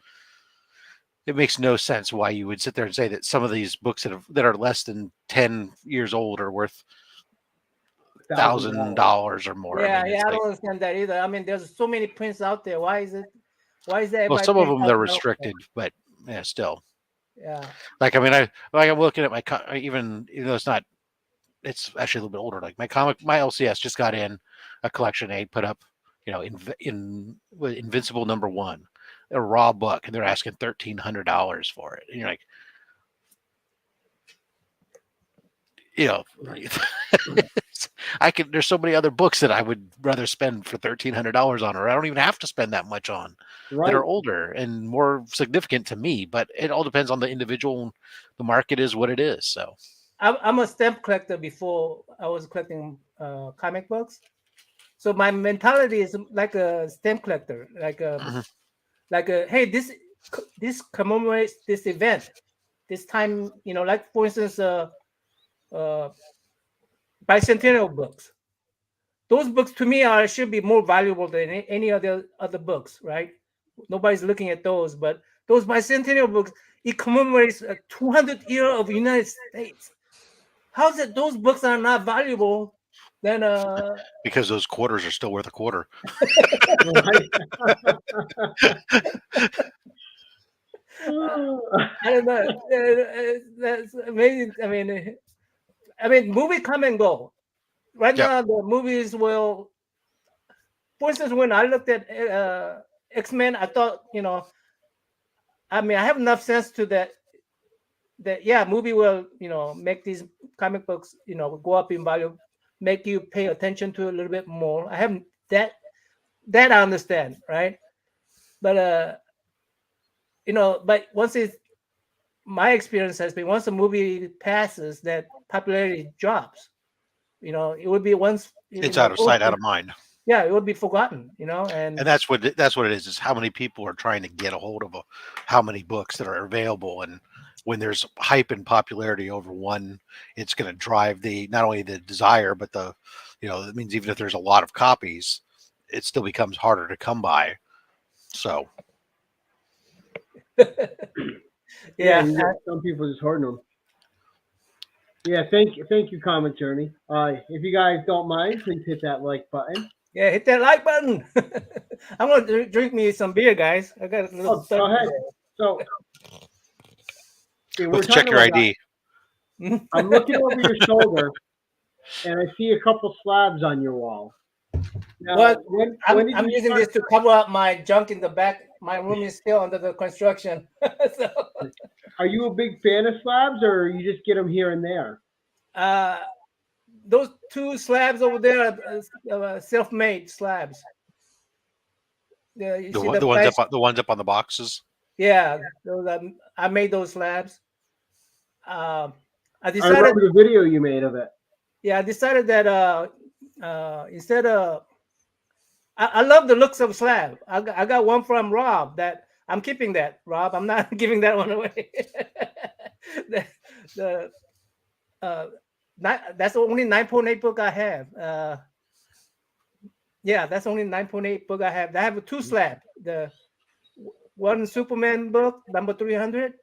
B: it makes no sense why you would sit there and say that some of these books that are less than 10 years old are worth $1,000 or more.
C: Yeah, I don't understand that either. I mean, there's so many prints out there. Why is that?
B: Well, some of them they're restricted, but yeah, still.
C: Yeah.
B: Like, I mean, I'm looking at my even though it's actually a little bit older. Like my LCS just got in a collection they put up, Invincible #1, a raw book, and they're asking $1,300 for it. And you're like, there's so many other books that I would rather spend for $1,300 on, or I don't even have to spend that much on, that are older and more significant to me. But it all depends on the individual. The market is what it is. So
C: I'm a stamp collector before I was collecting comic books. So my mentality is like a stamp collector, like hey, this commemorates this event, this time, like for instance, bicentennial books. Those books to me should be more valuable than any other books, right? Nobody's looking at those, but those bicentennial books, it commemorates a 200th year of the United States. How is it those books are not valuable than
B: because those quarters are still worth a quarter.
C: I don't know. That's amazing. I mean, movies come and go. Right now, the movies will. For instance, when I looked at X-Men, I thought, I have enough sense to that movie will, make these comic books, go up in value, make you pay attention to it a little bit more. I haven't that I understand, right? But but my experience has been once a movie passes, that popularity drops. It would be once
B: it's out of sight, out of mind.
C: Yeah, it would be forgotten, and
B: that's what it is how many people are trying to get a hold of how many books that are available, and when there's hype and popularity over one, it's going to drive not only the desire, but it means even if there's a lot of copies, it still becomes harder to come by. So,
C: Yeah.
A: you got some people just hoarding them. Yeah, thank you, Comic Journey. If you guys don't mind, please hit that like button.
C: Yeah, hit that like button. I'm gonna drink me some beer, guys. I got a little.
A: Go ahead. So, okay,
B: let's check your ID.
A: I'm looking over your shoulder, and I see a couple slabs on your wall. Now,
C: Well,
A: when
C: I'm using this to cover up my junk in the back. My room is still under the construction. So,
A: are you a big fan of slabs, or you just get them here and there?
C: Those two slabs over there are self-made slabs.
B: The ones up on the boxes.
C: Yeah, I made those slabs. I decided.
A: I remember the video you made of it.
C: Yeah, I decided that instead of, I love the looks of slab. I got one from Rob that I'm keeping that. Rob, I'm not giving that one away. That's the only 9.8 book I have. Yeah, that's only 9.8 book I have. I have two slabs. The one Superman book, number 300.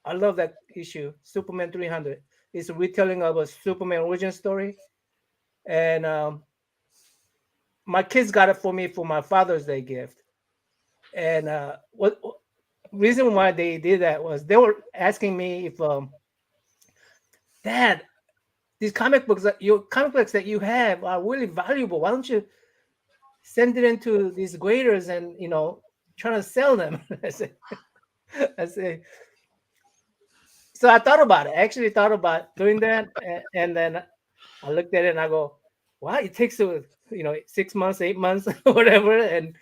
C: I love that issue, Superman 300. It's a retelling of a Superman origin story. And my kids got it for me for my Father's Day gift. And what reason why they did that was they were asking me if, Dad, these comic books that you have are really valuable. Why don't you send it into these graders and try to sell them? I say. So I thought about it. I actually thought about doing that, and then I looked at it and I go, "Wow, it takes 6 months, 8 months, whatever, and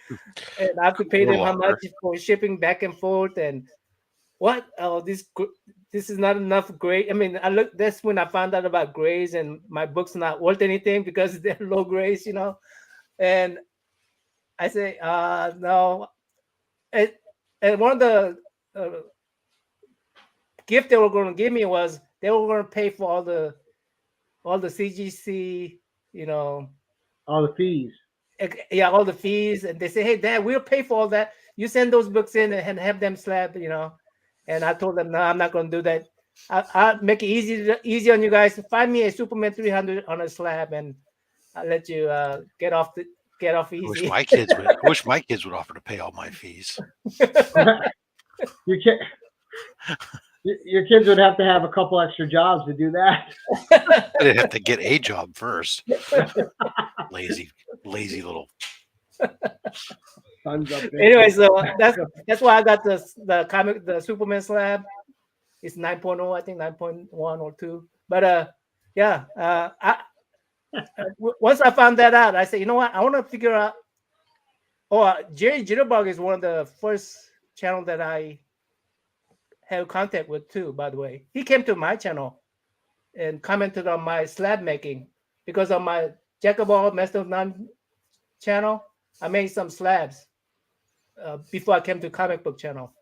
C: I have to pay them how much for shipping back and forth, and what? Oh, this is not enough grade. I mean, that's when I found out about grades, and my book's not worth anything because they're low grades, And I say, no. And one of the gift they were going to give me was they were going to pay for all the CGC,
A: all the fees.
C: Yeah, all the fees. And they say, hey, Dad, we'll pay for all that. You send those books in and have them slab, And I told them, no, I'm not going to do that. I'll make it easy on you guys. Find me a Superman 300 on a slab, and I'll let you get off easy.
B: I wish my kids would offer to pay all my fees.
A: Your kids would have to have a couple extra jobs to do that.
B: They'd have to get a job first. Lazy little.
C: Anyway, so that's why I got the Superman slab. It's 9.0, I think 9.1 or 2. But once I found that out, I said, you know what? I want to figure out. Jerry Jitterbug is one of the first channel that I have contact with too, by the way. He came to my channel and commented on my slab making because on my Jack of all, Master of none channel, I made some slabs before I came to comic book channel.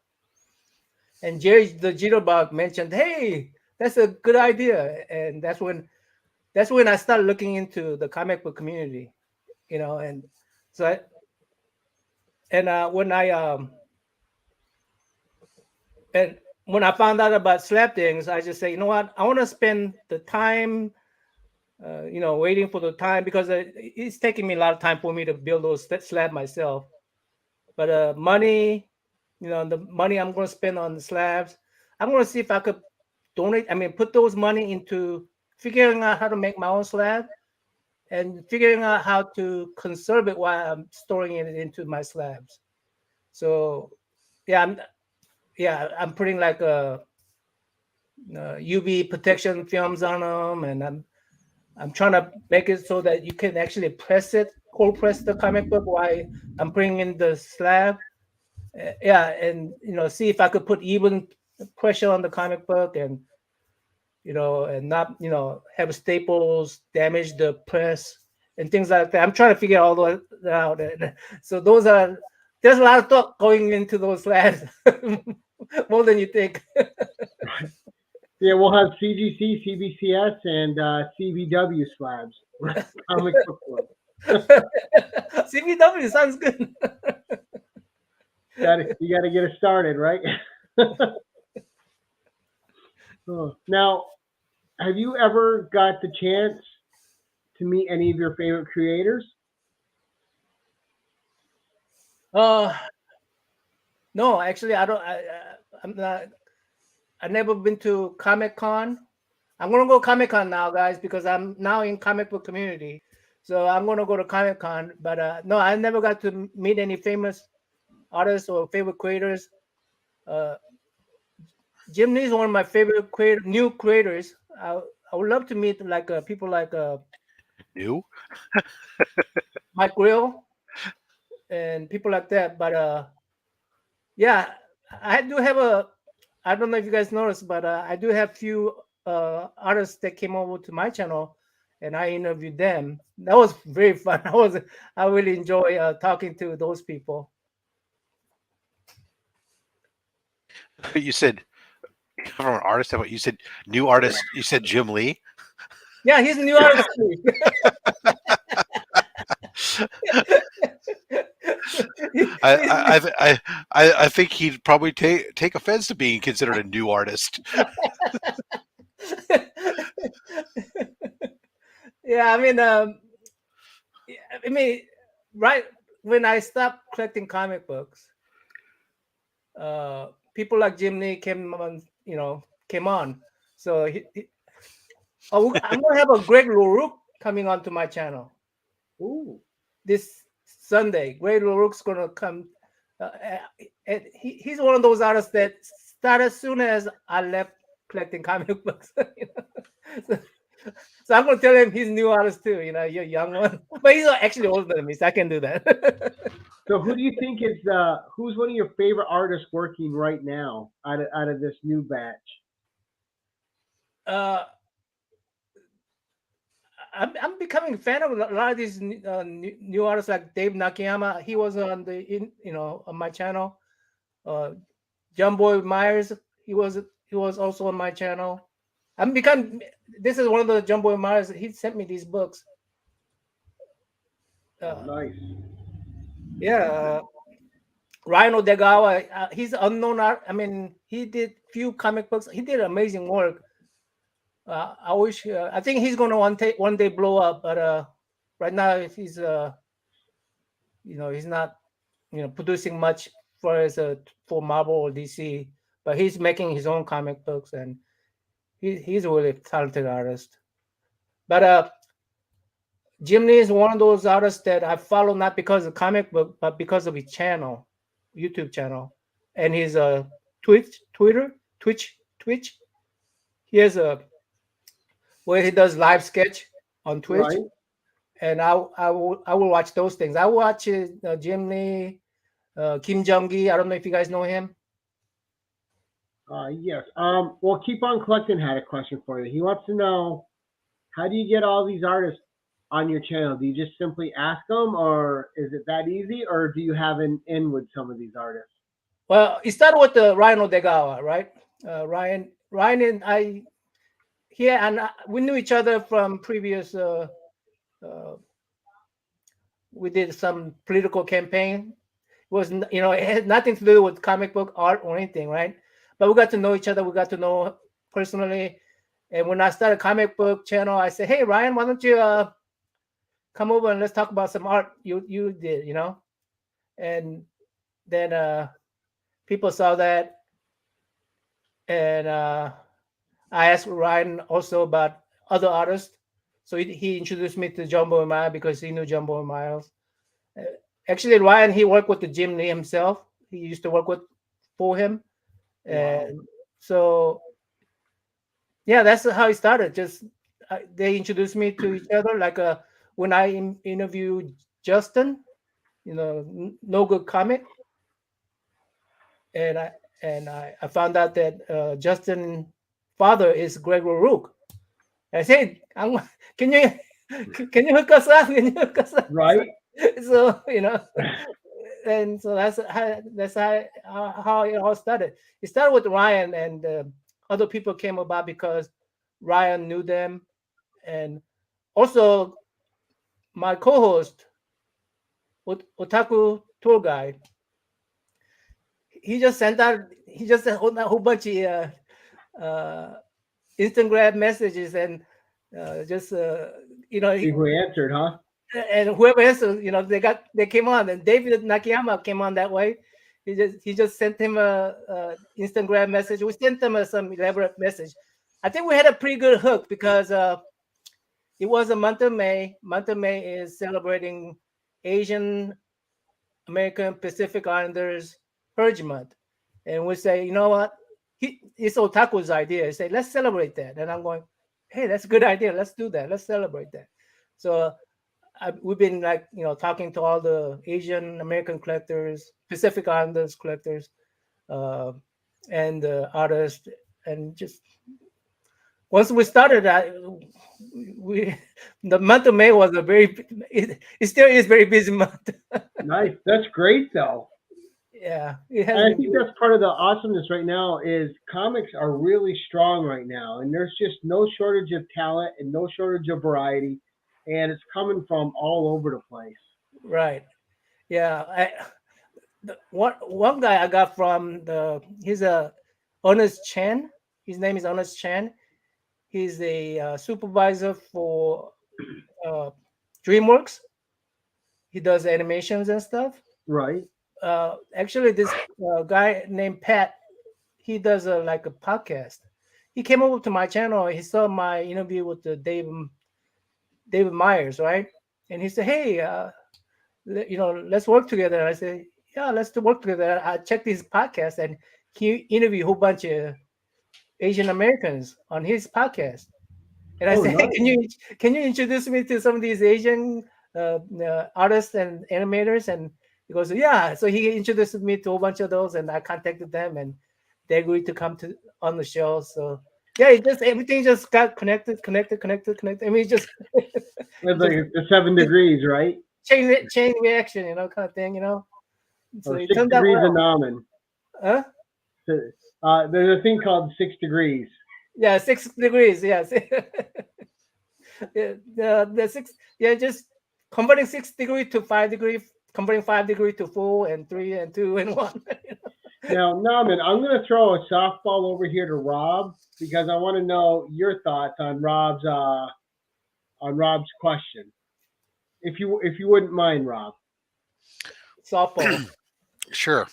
C: And Jerry the Jitterbug mentioned, hey, that's a good idea. And that's when I started looking into the comic book community, and so when I found out about slab things, I just say, you know what? I want to spend the time, waiting for the time because it's taking me a lot of time for me to build those slab myself. But money, the money I'm going to spend on the slabs, I'm going to see if I could put those money into figuring out how to make my own slab and figuring out how to conserve it while I'm storing it into my slabs. So, I'm putting like a UV protection films on them, and I'm trying to make it so that you can actually cold press the comic book while I'm putting in the slab. And see if I could put even pressure on the comic book, and and not have staples damage the press and things like that. I'm trying to figure all that out. And so there's a lot of thought going into those slabs. More than you think.
A: Yeah, we'll have CGC, CBCS, and CBW slabs. Comic Bookworm.
C: CBW sounds good.
A: You got to get it started, right? Oh. Now, have you ever got the chance to meet any of your favorite creators?
C: No, actually, I don't. I'm not. I've never been to Comic Con. I'm gonna go Comic Con now, guys, because I'm now in comic book community. So I'm gonna go to Comic Con. But no, I never got to meet any famous artists or favorite creators. Jim Lee is one of my favorite new creators. I would love to meet like people like
B: New?
C: Mike Grill and people like that. But yeah, I do have I don't know if you guys noticed, but I do have few artists that came over to my channel, and I interviewed them. That was very fun. I really enjoy talking to those people.
B: You said from an artist. How about you said new artist? You said Jim Lee.
C: Yeah, he's a new artist too.
B: I think he'd probably take offense to being considered a new artist.
C: Yeah, I mean, right when I stopped collecting comic books, people like Jim Lee came on. So I'm gonna have a Greg LaRoque coming onto my channel.
A: Ooh.
C: This Sunday. Greg LaRoque's gonna come. And he's one of those artists that started as soon as I left collecting comic books. So I'm gonna tell him he's a new artist too. You're a young one, but he's actually older than me, so I can do that.
A: So who do you think is who's one of your favorite artists working right now out of this new batch?
C: I'm becoming a fan of a lot of these new artists like Dave Nakayama. He was on on my channel. John Boy Myers. He was also on my channel. This is one of the John Boy Myers. He sent me these books.
A: Nice.
C: Yeah. Ryan Odegawa. He's unknown art. He did few comic books. He did amazing work. I think he's going to one day blow up, but right now he's he's not producing much for Marvel or DC, but he's making his own comic books, and he's a really talented artist. But Jim Lee is one of those artists that I follow not because of comic book, but because of his YouTube channel, and his Twitch. He has where he does live sketch on Twitch, right. And I will watch those things. I watch Jim Lee, Kim Jong-gi. I don't know if you guys know him.
A: Yes. Well, Keep On Collecting had a question for you. He wants to know, how do you get all these artists on your channel? Do you just simply ask them, or is it that easy, or do you have an in with some of these artists?
C: Well, it started with Ryan Odegawa, right? Ryan and I. Yeah, and we knew each other from previous. We did some political campaign. It had nothing to do with comic book art or anything, right? But we got to know each other. We got to know personally. And when I started a comic book channel, I said, "Hey, Ryan, why don't you come over and let's talk about some art you did, And then people saw that, and I asked Ryan also about other artists. So he introduced me to John Boy Miles because he knew John Boy Miles. Actually, Ryan, he worked with the Jim Lee himself. He used to work for him. And so, yeah, that's how it started. Just they introduced me to each other. Like when I interviewed Justin, No Good Comic. And I found out that Justin's father is Greg LaRoque. I said, "Can you hook us up? Can you hook us up?"
A: Right.
C: So and so that's how it all started. It started with Ryan, and other people came about because Ryan knew them, and also my co-host, Otaku Tour Guide. He just sent out a whole bunch of Instagram messages and
A: People answered, huh?
C: and whoever answered, they came on, and David Nakayama came on that way. He just sent him a Instagram message. We sent him some elaborate message. I think we had a pretty good hook because it was a month of May. Month of May is celebrating Asian American Pacific Islanders Purge Month, and we say, you know what? It's Otaku's idea. He said, let's celebrate that. And I'm going, hey, that's a good idea. Let's do that. Let's celebrate that. So we've been talking to all the Asian American collectors, Pacific Islanders collectors, and artists, and just once we started that, the month of May was it still is very busy month.
A: Nice. That's great though.
C: Yeah,
A: I think that's part of the awesomeness right now is comics are really strong right now, and there's just no shortage of talent and no shortage of variety, and it's coming from all over the place.
C: Right. Yeah. One guy I got from he's a Ernest Chen. His name is Ernest Chen. He's a supervisor for DreamWorks. He does animations and stuff.
A: Right.
C: Actually, this guy named Pat, he does a podcast. He came over to my channel. He saw my interview with David Myers, right? And he said, "Hey, let's work together." And I said, "Yeah, let's work together." I checked his podcast, and he interviewed a whole bunch of Asian Americans on his podcast. And I said,
A: nice.
C: "Hey, can you introduce me to some of these Asian artists and animators?" And he goes, "Yeah." So he introduced me to a whole bunch of those, and I contacted them, and they agreed to come on the show. So yeah, everything just got connected. I mean, it's just
A: it's like the 7 degrees, right?
C: Chain reaction, kind of thing, So
A: or
C: it
A: 6
C: turned out
A: degrees
C: well.
A: of Namman.
C: Huh?
A: There's a thing called 6 degrees.
C: Yeah, 6 degrees. Yes. The 6. Yeah, just converting 6 degrees to 5 degrees, converting 5 degrees to 4 and 3 and 2 and 1.
A: Now, Namman, I'm going to throw a softball over here to Rob because I want to know your thoughts on Rob's question. If you wouldn't mind, Rob.
C: Softball.
B: Sure.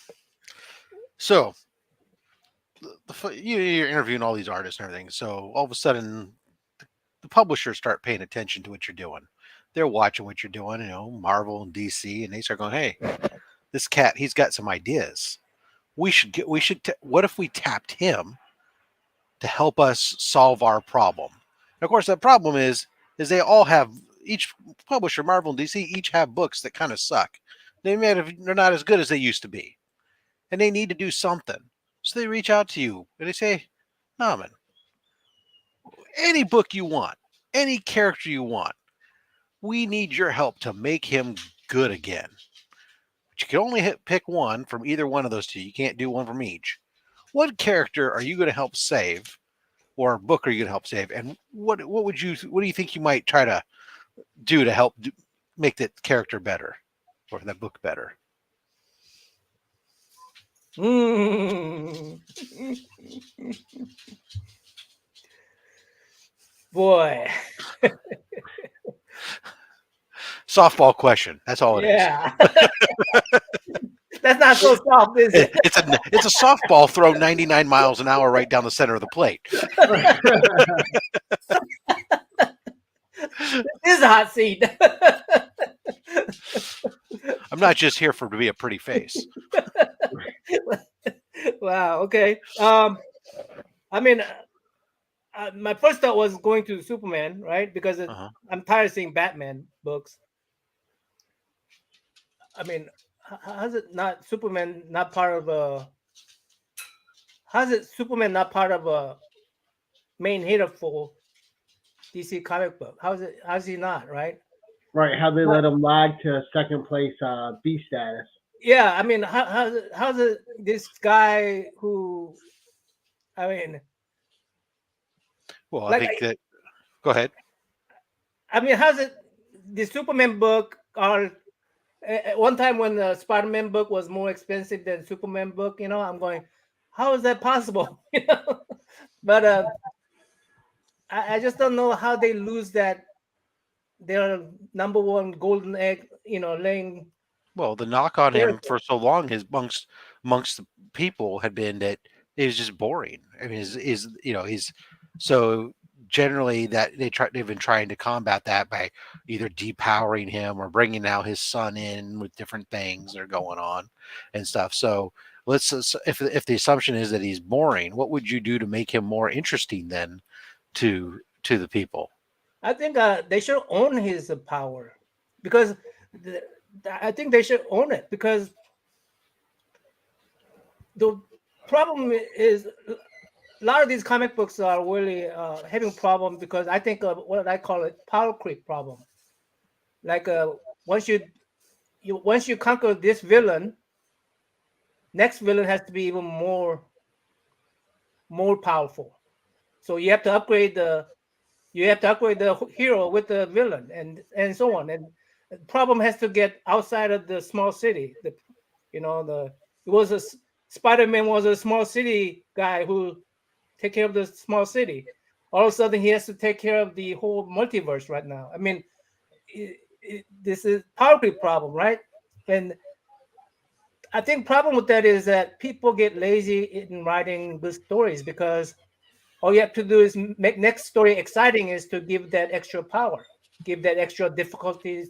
B: So you're interviewing all these artists and everything. So all of a sudden, the publishers start paying attention to what you're doing. They're watching what you're doing, Marvel and DC, and they start going, "Hey, this cat, he's got some ideas. What if we tapped him to help us solve our problem?" And of course, that problem is they all have, each publisher, Marvel and DC, each have books that kind of suck. They're not as good as they used to be, and they need to do something. So they reach out to you and they say, "Namman, any book you want, any character you want, we need your help to make him good again. But you can only pick one from either one of those two. You can't do one from each. What character are you going to help save, or book are you going to help save? And what do you think you might try to do to help make that character better, or that book better?"
C: Boy.
B: Softball question. That's all it is.
C: Yeah. That's not so soft, is it?
B: It's a softball thrown 99 miles an hour right down the center of the plate.
C: This is a hot seat.
B: I'm not just here to be a pretty face.
C: Wow. Okay. I mean, my first thought was going to Superman, right? Because I'm tired of seeing Batman books. I mean, how's it not Superman not part of a? How's it Superman not part of a main hitter for DC comic book? How's he not, right?
A: Right. How they let him lag to second place B status.
C: Yeah, I mean, how's it this guy who, I mean,
B: Well, I
C: Like,
B: think that. Go ahead.
C: I mean, how's it? The Superman book are at one time when the Spider-Man book was more expensive than Superman book. You know, I'm going, how is that possible? You know, but I just don't know how they lose that their number one golden egg. You know, laying.
B: Well, the knock on him
C: character.
B: for so long is amongst the people had been that it was just boring. I mean, is he's so generally that they've been trying to combat that by either depowering him or bringing now his son in with different things that are going on and stuff. So if the assumption is that he's boring, what would you do to make him more interesting then to the people?
C: I think they should own his power because I think they should own it because the problem is a lot of these comic books are really having problems because I think of what I call it power creep problem. Like once you conquer this villain, next villain has to be even more powerful. So you have to upgrade the hero with the villain and so on. And the problem has to get outside of the small city. Spider-Man was a small city guy who take care of the small city. All of a sudden, he has to take care of the whole multiverse right now. I mean, this is power creep problem, right? And I think problem with that is that people get lazy in writing good stories because all you have to do is make next story exciting is to give that extra power, give that extra difficulties,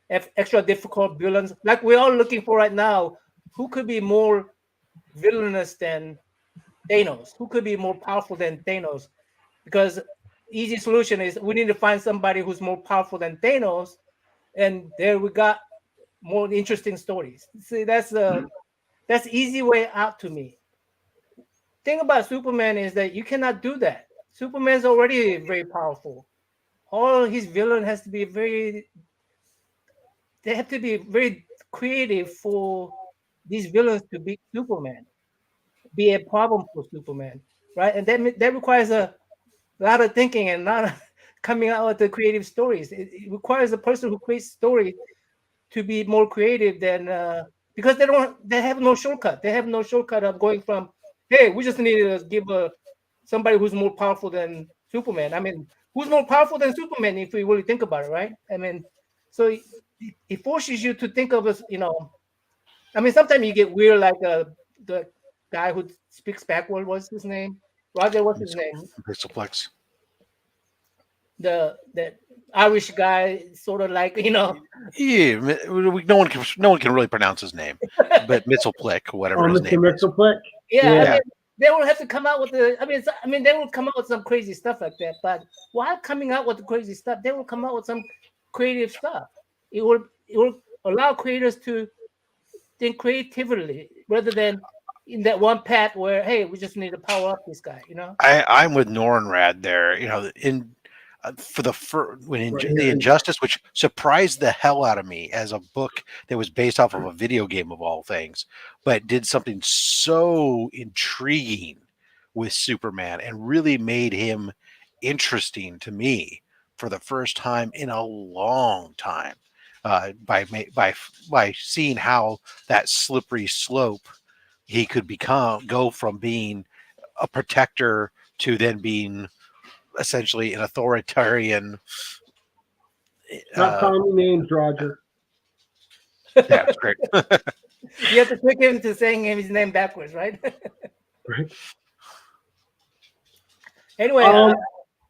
C: extra difficult villains. Like we're all looking for right now, who could be more villainous than Thanos? Who could be more powerful than Thanos? Because easy solution is we need to find somebody who's more powerful than Thanos, and there we got more interesting stories. See, that's easy way out to me. Thing about Superman is that you cannot do that. Superman's already very powerful. All his villain has to be they have to be very creative for these villains to beat Superman, be a problem for Superman, right? And that requires a lot of thinking and not coming out with the creative stories. It requires a person who creates stories to be more creative than because they have no shortcut. They have no shortcut of going from, hey, we just need to give somebody who's more powerful than Superman. I mean, who's more powerful than Superman if we really think about it, right? I mean, so it forces you to think of us, I mean, sometimes you get weird, like the guy who speaks backward. What's his name? Roger. What's his name?
B: Pixelplex.
C: The Irish guy, sort of like
B: Yeah, no one can really pronounce his name, but Mitzelplick, whatever his name is.
A: Mitzelplick?
C: Yeah,
A: Yeah.
C: I mean, they will have to come out with they will come out with some crazy stuff like that. But while coming out with the crazy stuff, they will come out with some creative stuff. It will allow creators to think creatively rather than in that one path where, hey, we just need to power up this guy.
B: I'm with Nornrad there. The Injustice, which surprised the hell out of me as a book that was based off of a video game of all things, but did something so intriguing with Superman and really made him interesting to me for the first time in a long time. By seeing how that slippery slope he could go from being a protector to then being essentially an authoritarian.
A: Not calling me names, Roger.
B: Yeah, that's great.
C: You have to trick him to saying his name backwards, right?
A: Right.
C: Anyway,
A: I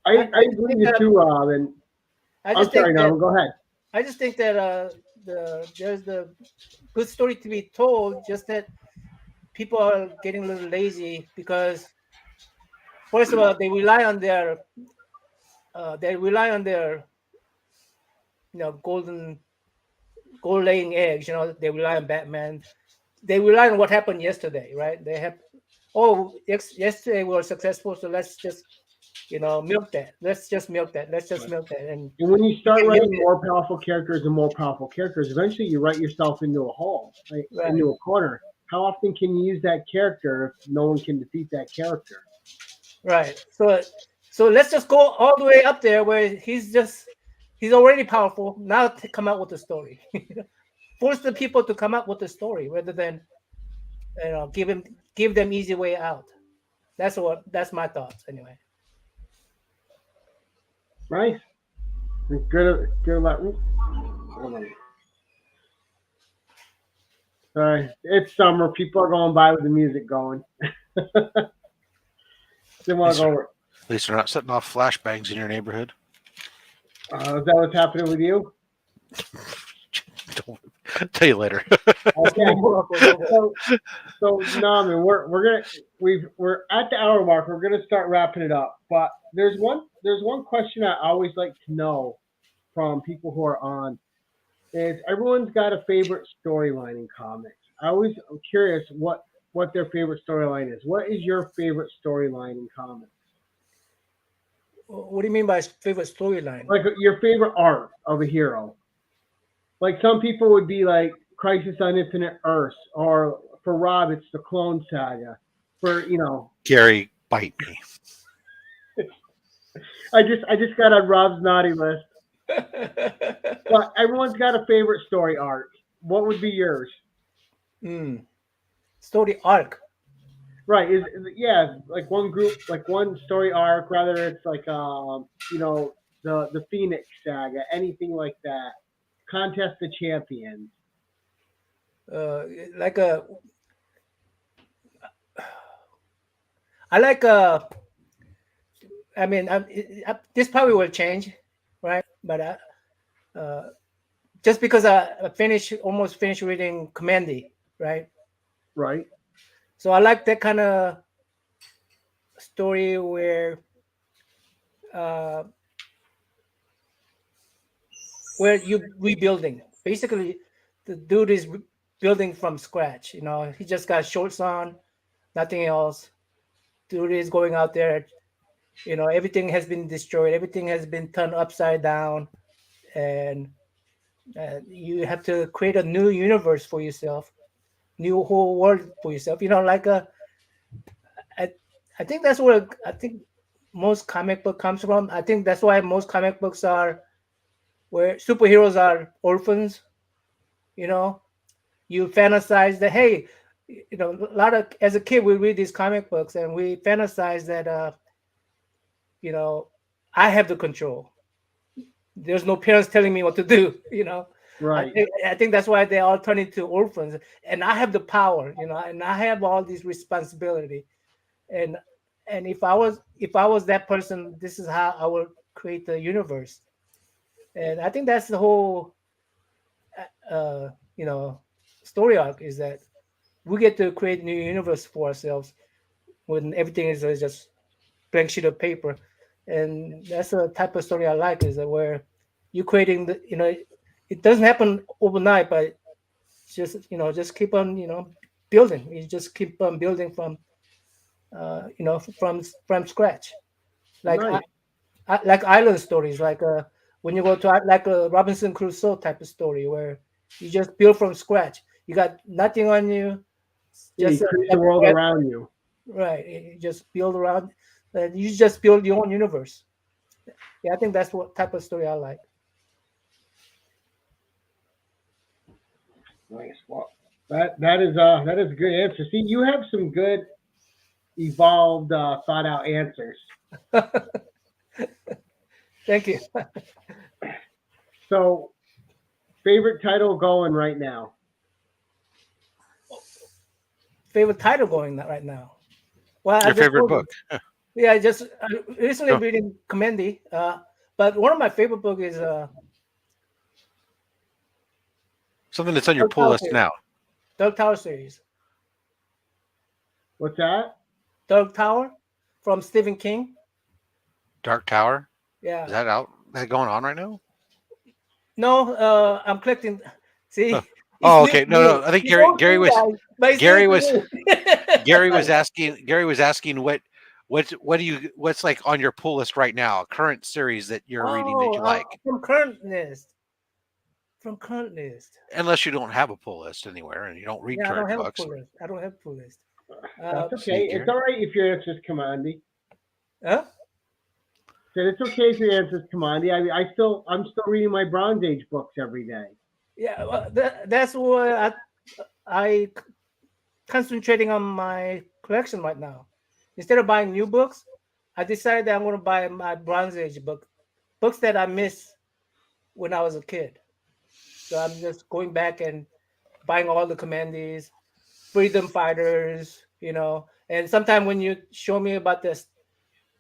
A: agree with you, Rob. And I'm sorry, Namman, go ahead.
C: I just think that there's the good story to be told, just that people are getting a little lazy because, first of all, they rely on their gold laying eggs. They rely on Batman. They rely on what happened yesterday, right? They have, yesterday we were successful, so let's just milk that. Let's just milk that. And
A: when you start writing more powerful characters, eventually you write yourself into a hole, right? Into a corner. How often can you use that character if no one can defeat that character?
C: Right. So So let's just go all the way up there where he's already powerful. Now to come out with a story. Force the people to come up with a story rather than give them easy way out. That's my thoughts anyway.
A: Nice. Good. Sorry, it's summer. People are going by with the music going. Didn't want to go.
B: At least they're not setting off flashbangs in your neighborhood.
A: Is that what's happening with you?
B: I'll tell you later.
A: Okay. So Namman, we're at the hour mark. We're gonna start wrapping it up. But there's one question I always like to know from people who are on is everyone's got a favorite storyline in comics. I'm curious what their favorite storyline is. What is your favorite storyline in comics?
C: What do you mean by favorite storyline?
A: Like your favorite arc of a hero. Like some people would be like Crisis on Infinite Earths, or for Rob, it's the Clone Saga. For
B: Gary, bite me.
A: I just got on Rob's naughty list. But everyone's got a favorite story arc. What would be yours?
C: Story arc.
A: Right. Like one group, like one story arc, whether it's like the Phoenix Saga, anything like that. Contest the Champions.
C: This probably will change, right? But just because I almost finished reading Commandy, right?
A: Right.
C: So I like that kind of story where you rebuilding. Basically, the dude is building from scratch. He just got shorts on, nothing else. Dude is going out there. Everything has been destroyed. Everything has been turned upside down, and you have to create a new universe for yourself, new whole world for yourself. I think that's where most comic book comes from. I think that's why most comic books are where superheroes are orphans. You fantasize that, hey, as a kid we read these comic books and we fantasize that I have the control. There's no parents telling me what to do.
A: Right.
C: I think that's why they all turn into orphans, and I have the power. And I have all these responsibility, and if I was that person, this is how I would create the universe. And I think that's the whole story arc, is that we get to create a new universe for ourselves when everything is just blank sheet of paper. And that's the type of story I like, is that where you're creating it doesn't happen overnight, but just keep on building. You just keep on building from from scratch, like
A: Nice.
C: like island stories, like when you go to like a Robinson Crusoe type of story where you just build from scratch. You got nothing on you.
A: You create the world around you.
C: Right. You just build around. You just build your own universe. Yeah, I think that's what type of story I like.
A: Nice. Well, that is a good answer. See, you have some good, evolved, thought out answers.
C: Thank you.
A: So, favorite title going right now?
C: Favorite title going right now? Well,
B: Your favorite book?
C: Yeah, I just recently reading Commandy, but one of my favorite book is
B: something that's on your pull list now.
C: Dark Tower series.
A: What's that?
C: Dark Tower from Stephen King.
B: Dark Tower?
C: Yeah.
B: Is that out? Is that going on right now?
C: No, I'm collecting. See.
B: Oh, okay. No. I think Gary was asking what's like on your pull list right now, a current series that you're reading that you like.
C: From current list.
B: Unless you don't have a pull list anywhere and you don't read current books.
C: I don't have a pull list.
A: That's okay. It's all right if your answer's Commandy.
C: Huh?
A: said it's okay if your answers commodity. I mean, I'm still reading my Bronze Age books every day.
C: Yeah, well, that's what I concentrating on my collection right now. Instead of buying new books, I decided that I'm going to buy my Bronze Age books that I missed when I was a kid. So I'm just going back and buying all the commandees, freedom fighters, And sometimes when you show me about this,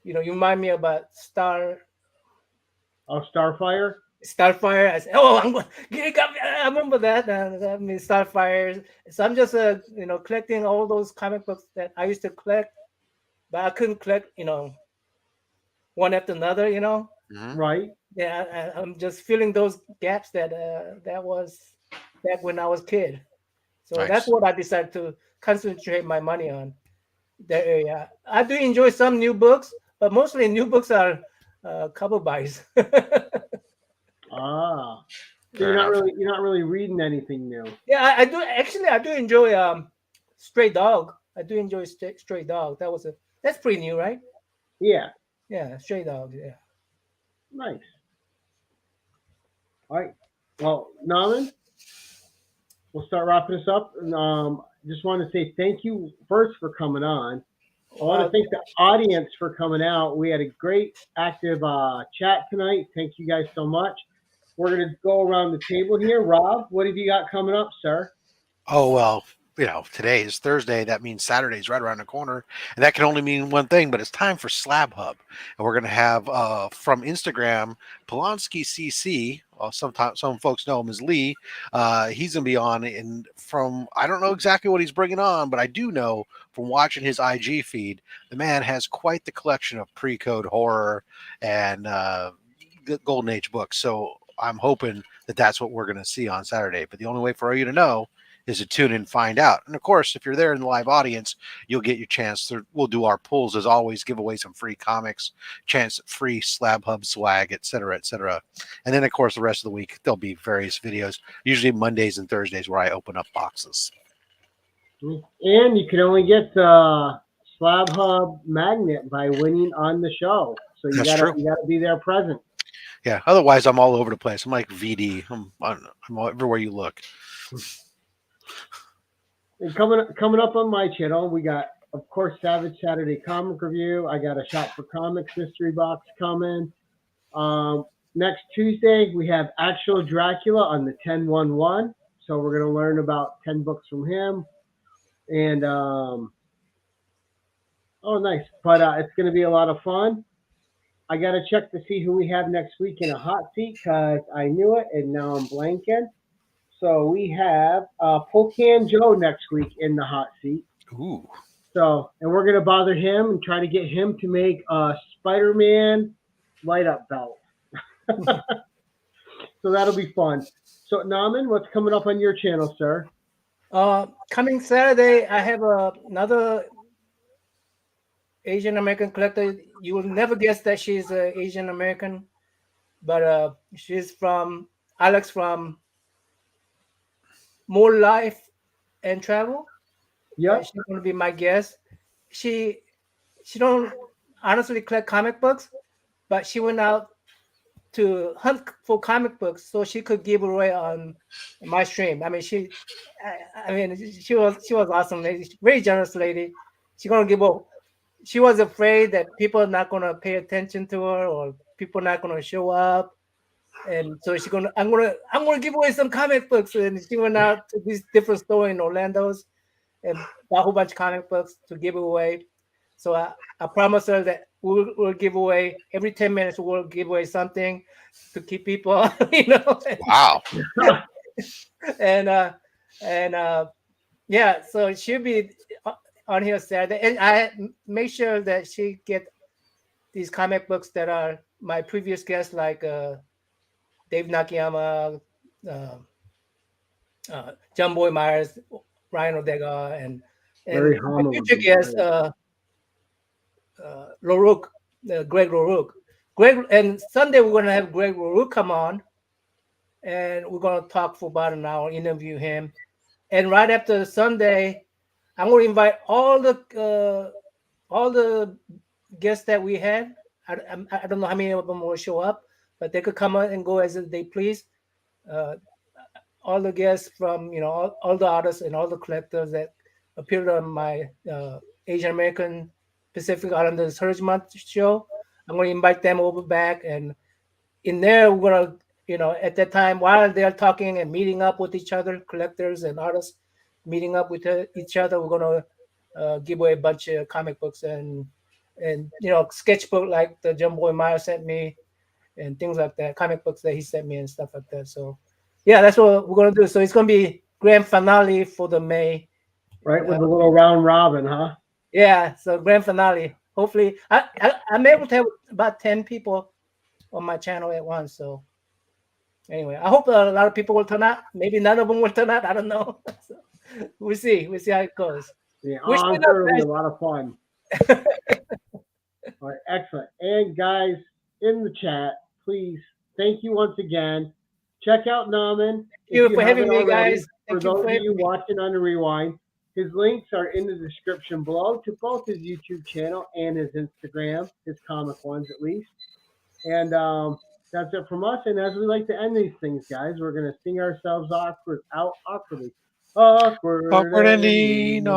C: you remind me about
A: Oh, Starfire.
C: Starfire. I say, oh, I remember that. I mean, Starfire. So I'm just, collecting all those comic books that I used to collect, but I couldn't collect, one after another.
B: Mhm.
A: Right.
C: Yeah, I'm just filling those gaps that was back when I was a kid. So that's
B: Nice.
C: what I decided to concentrate my money on. That area. I do enjoy some new books, but mostly new books are cover buys.
A: Ah. So
B: Fair enough.
A: you're not really reading anything new.
C: Yeah, I do actually. I do enjoy Stray Dog. I do enjoy Stray Dog. That's pretty new, right?
A: Yeah.
C: Yeah, Stray Dog. Yeah.
A: Nice. All right. Well, Namman, we'll start wrapping this up. And, just want to say thank you first for coming on. I want to thank the audience for coming out. We had a great active chat tonight. Thank you guys so much. We're going to go around the table here. Rob, what have you got coming up, sir?
B: Oh, well, today is Thursday. That means Saturday's right around the corner. And that can only mean one thing, but it's time for Slab Hub. And we're going to have from Instagram, Polanski CC. Some folks know him as Lee. He's going to be on. And I don't know exactly what he's bringing on, but I do know from watching his IG feed, the man has quite the collection of pre-code horror and Golden Age books. So I'm hoping that that's what we're going to see on Saturday. But the only way for you to know is to tune in and find out. And of course, if you're there in the live audience, you'll get your chance. We'll do our pulls as always, give away some free comics, chance at free Slab Hub swag, etc., etc. And then, of course, the rest of the week, there'll be various videos, usually Mondays and Thursdays, where I open up boxes.
A: And you can only get the Slab Hub magnet by winning on the show. So you gotta be there present.
B: Yeah. Otherwise, I'm all over the place. I'm like VD. I'm everywhere you look.
A: And coming up on my channel, we got, of course, Savage Saturday Comic Review. I got a Shop for Comics mystery box coming. Next Tuesday, we have Actual Dracula on the 10/11. So we're going to learn about 10 books from him. And, oh, nice. But it's going to be a lot of fun. I got to check to see who we have next week in a hot seat because I knew it and now I'm blanking. So we have Polkan Joe next week in the hot seat.
B: Ooh.
A: So, and we're going to bother him and try to get him to make a Spider-Man light-up belt. So that'll be fun. So, Namman, what's coming up on your channel, sir?
C: Coming Saturday, I have another Asian American collector. You will never guess that she's Asian American, but she's from Alex from More Life and Travel.
A: Yeah,
C: she's going to be my guest. She don't honestly collect comic books, but she went out to hunt for comic books so she could give away on my stream. I mean, she was awesome lady, very generous lady. She's gonna give up. She was afraid that people are not gonna pay attention to her or people are not gonna show up. And so I'm gonna give away some comic books. And she went out to this different store in Orlando's and bought a whole bunch of comic books to give away. So I promised her that we'll give away every 10 minutes. We'll give away something to keep people,
B: Wow.
C: and yeah, so she'll be on here Saturday, and I make sure that she get these comic books that are my previous guests, like Dave Nakayama, John Boy Myers, Ryan Odega, and my future guest, Greg LaRoque. And Sunday we're going to have Greg LaRoque come on, and we're going to talk for about an hour, interview him. And right after Sunday, I'm going to invite all the guests that we had. I don't know how many of them will show up, but they could come out and go as they please. All the guests from all the artists and all the collectors that appeared on my Asian American Pacific Islanders Heritage Month show, I'm going to invite them over back, and in there we're going to at that time while they're talking and meeting up with each other, collectors and artists meeting up with each other, we're going to give away a bunch of comic books and sketchbook like the John Boy Meyer sent me and things like that, comic books that he sent me and stuff like that. So yeah, that's what we're going to do. So it's going to be grand finale for the May.
A: Right, with a little round robin, huh?
C: Yeah, so grand finale. Hopefully, I'm able to have about 10 people on my channel at once. So anyway, I hope a lot of people will turn out. Maybe none of them will turn out. I don't know. So we'll see. We'll see how it goes.
A: Yeah, I'm sure it'll be a lot of fun. All right, excellent. And guys, in the chat, please, thank you once again. Check out Namman.
C: Thank you for having me, guys.
A: For those of you watching on the rewind, his links are in the description below to both his YouTube channel and his Instagram, his comic ones at least. And that's it from us. And as we like to end these things, guys, we're going to sing ourselves awkwardly. Awkward ending.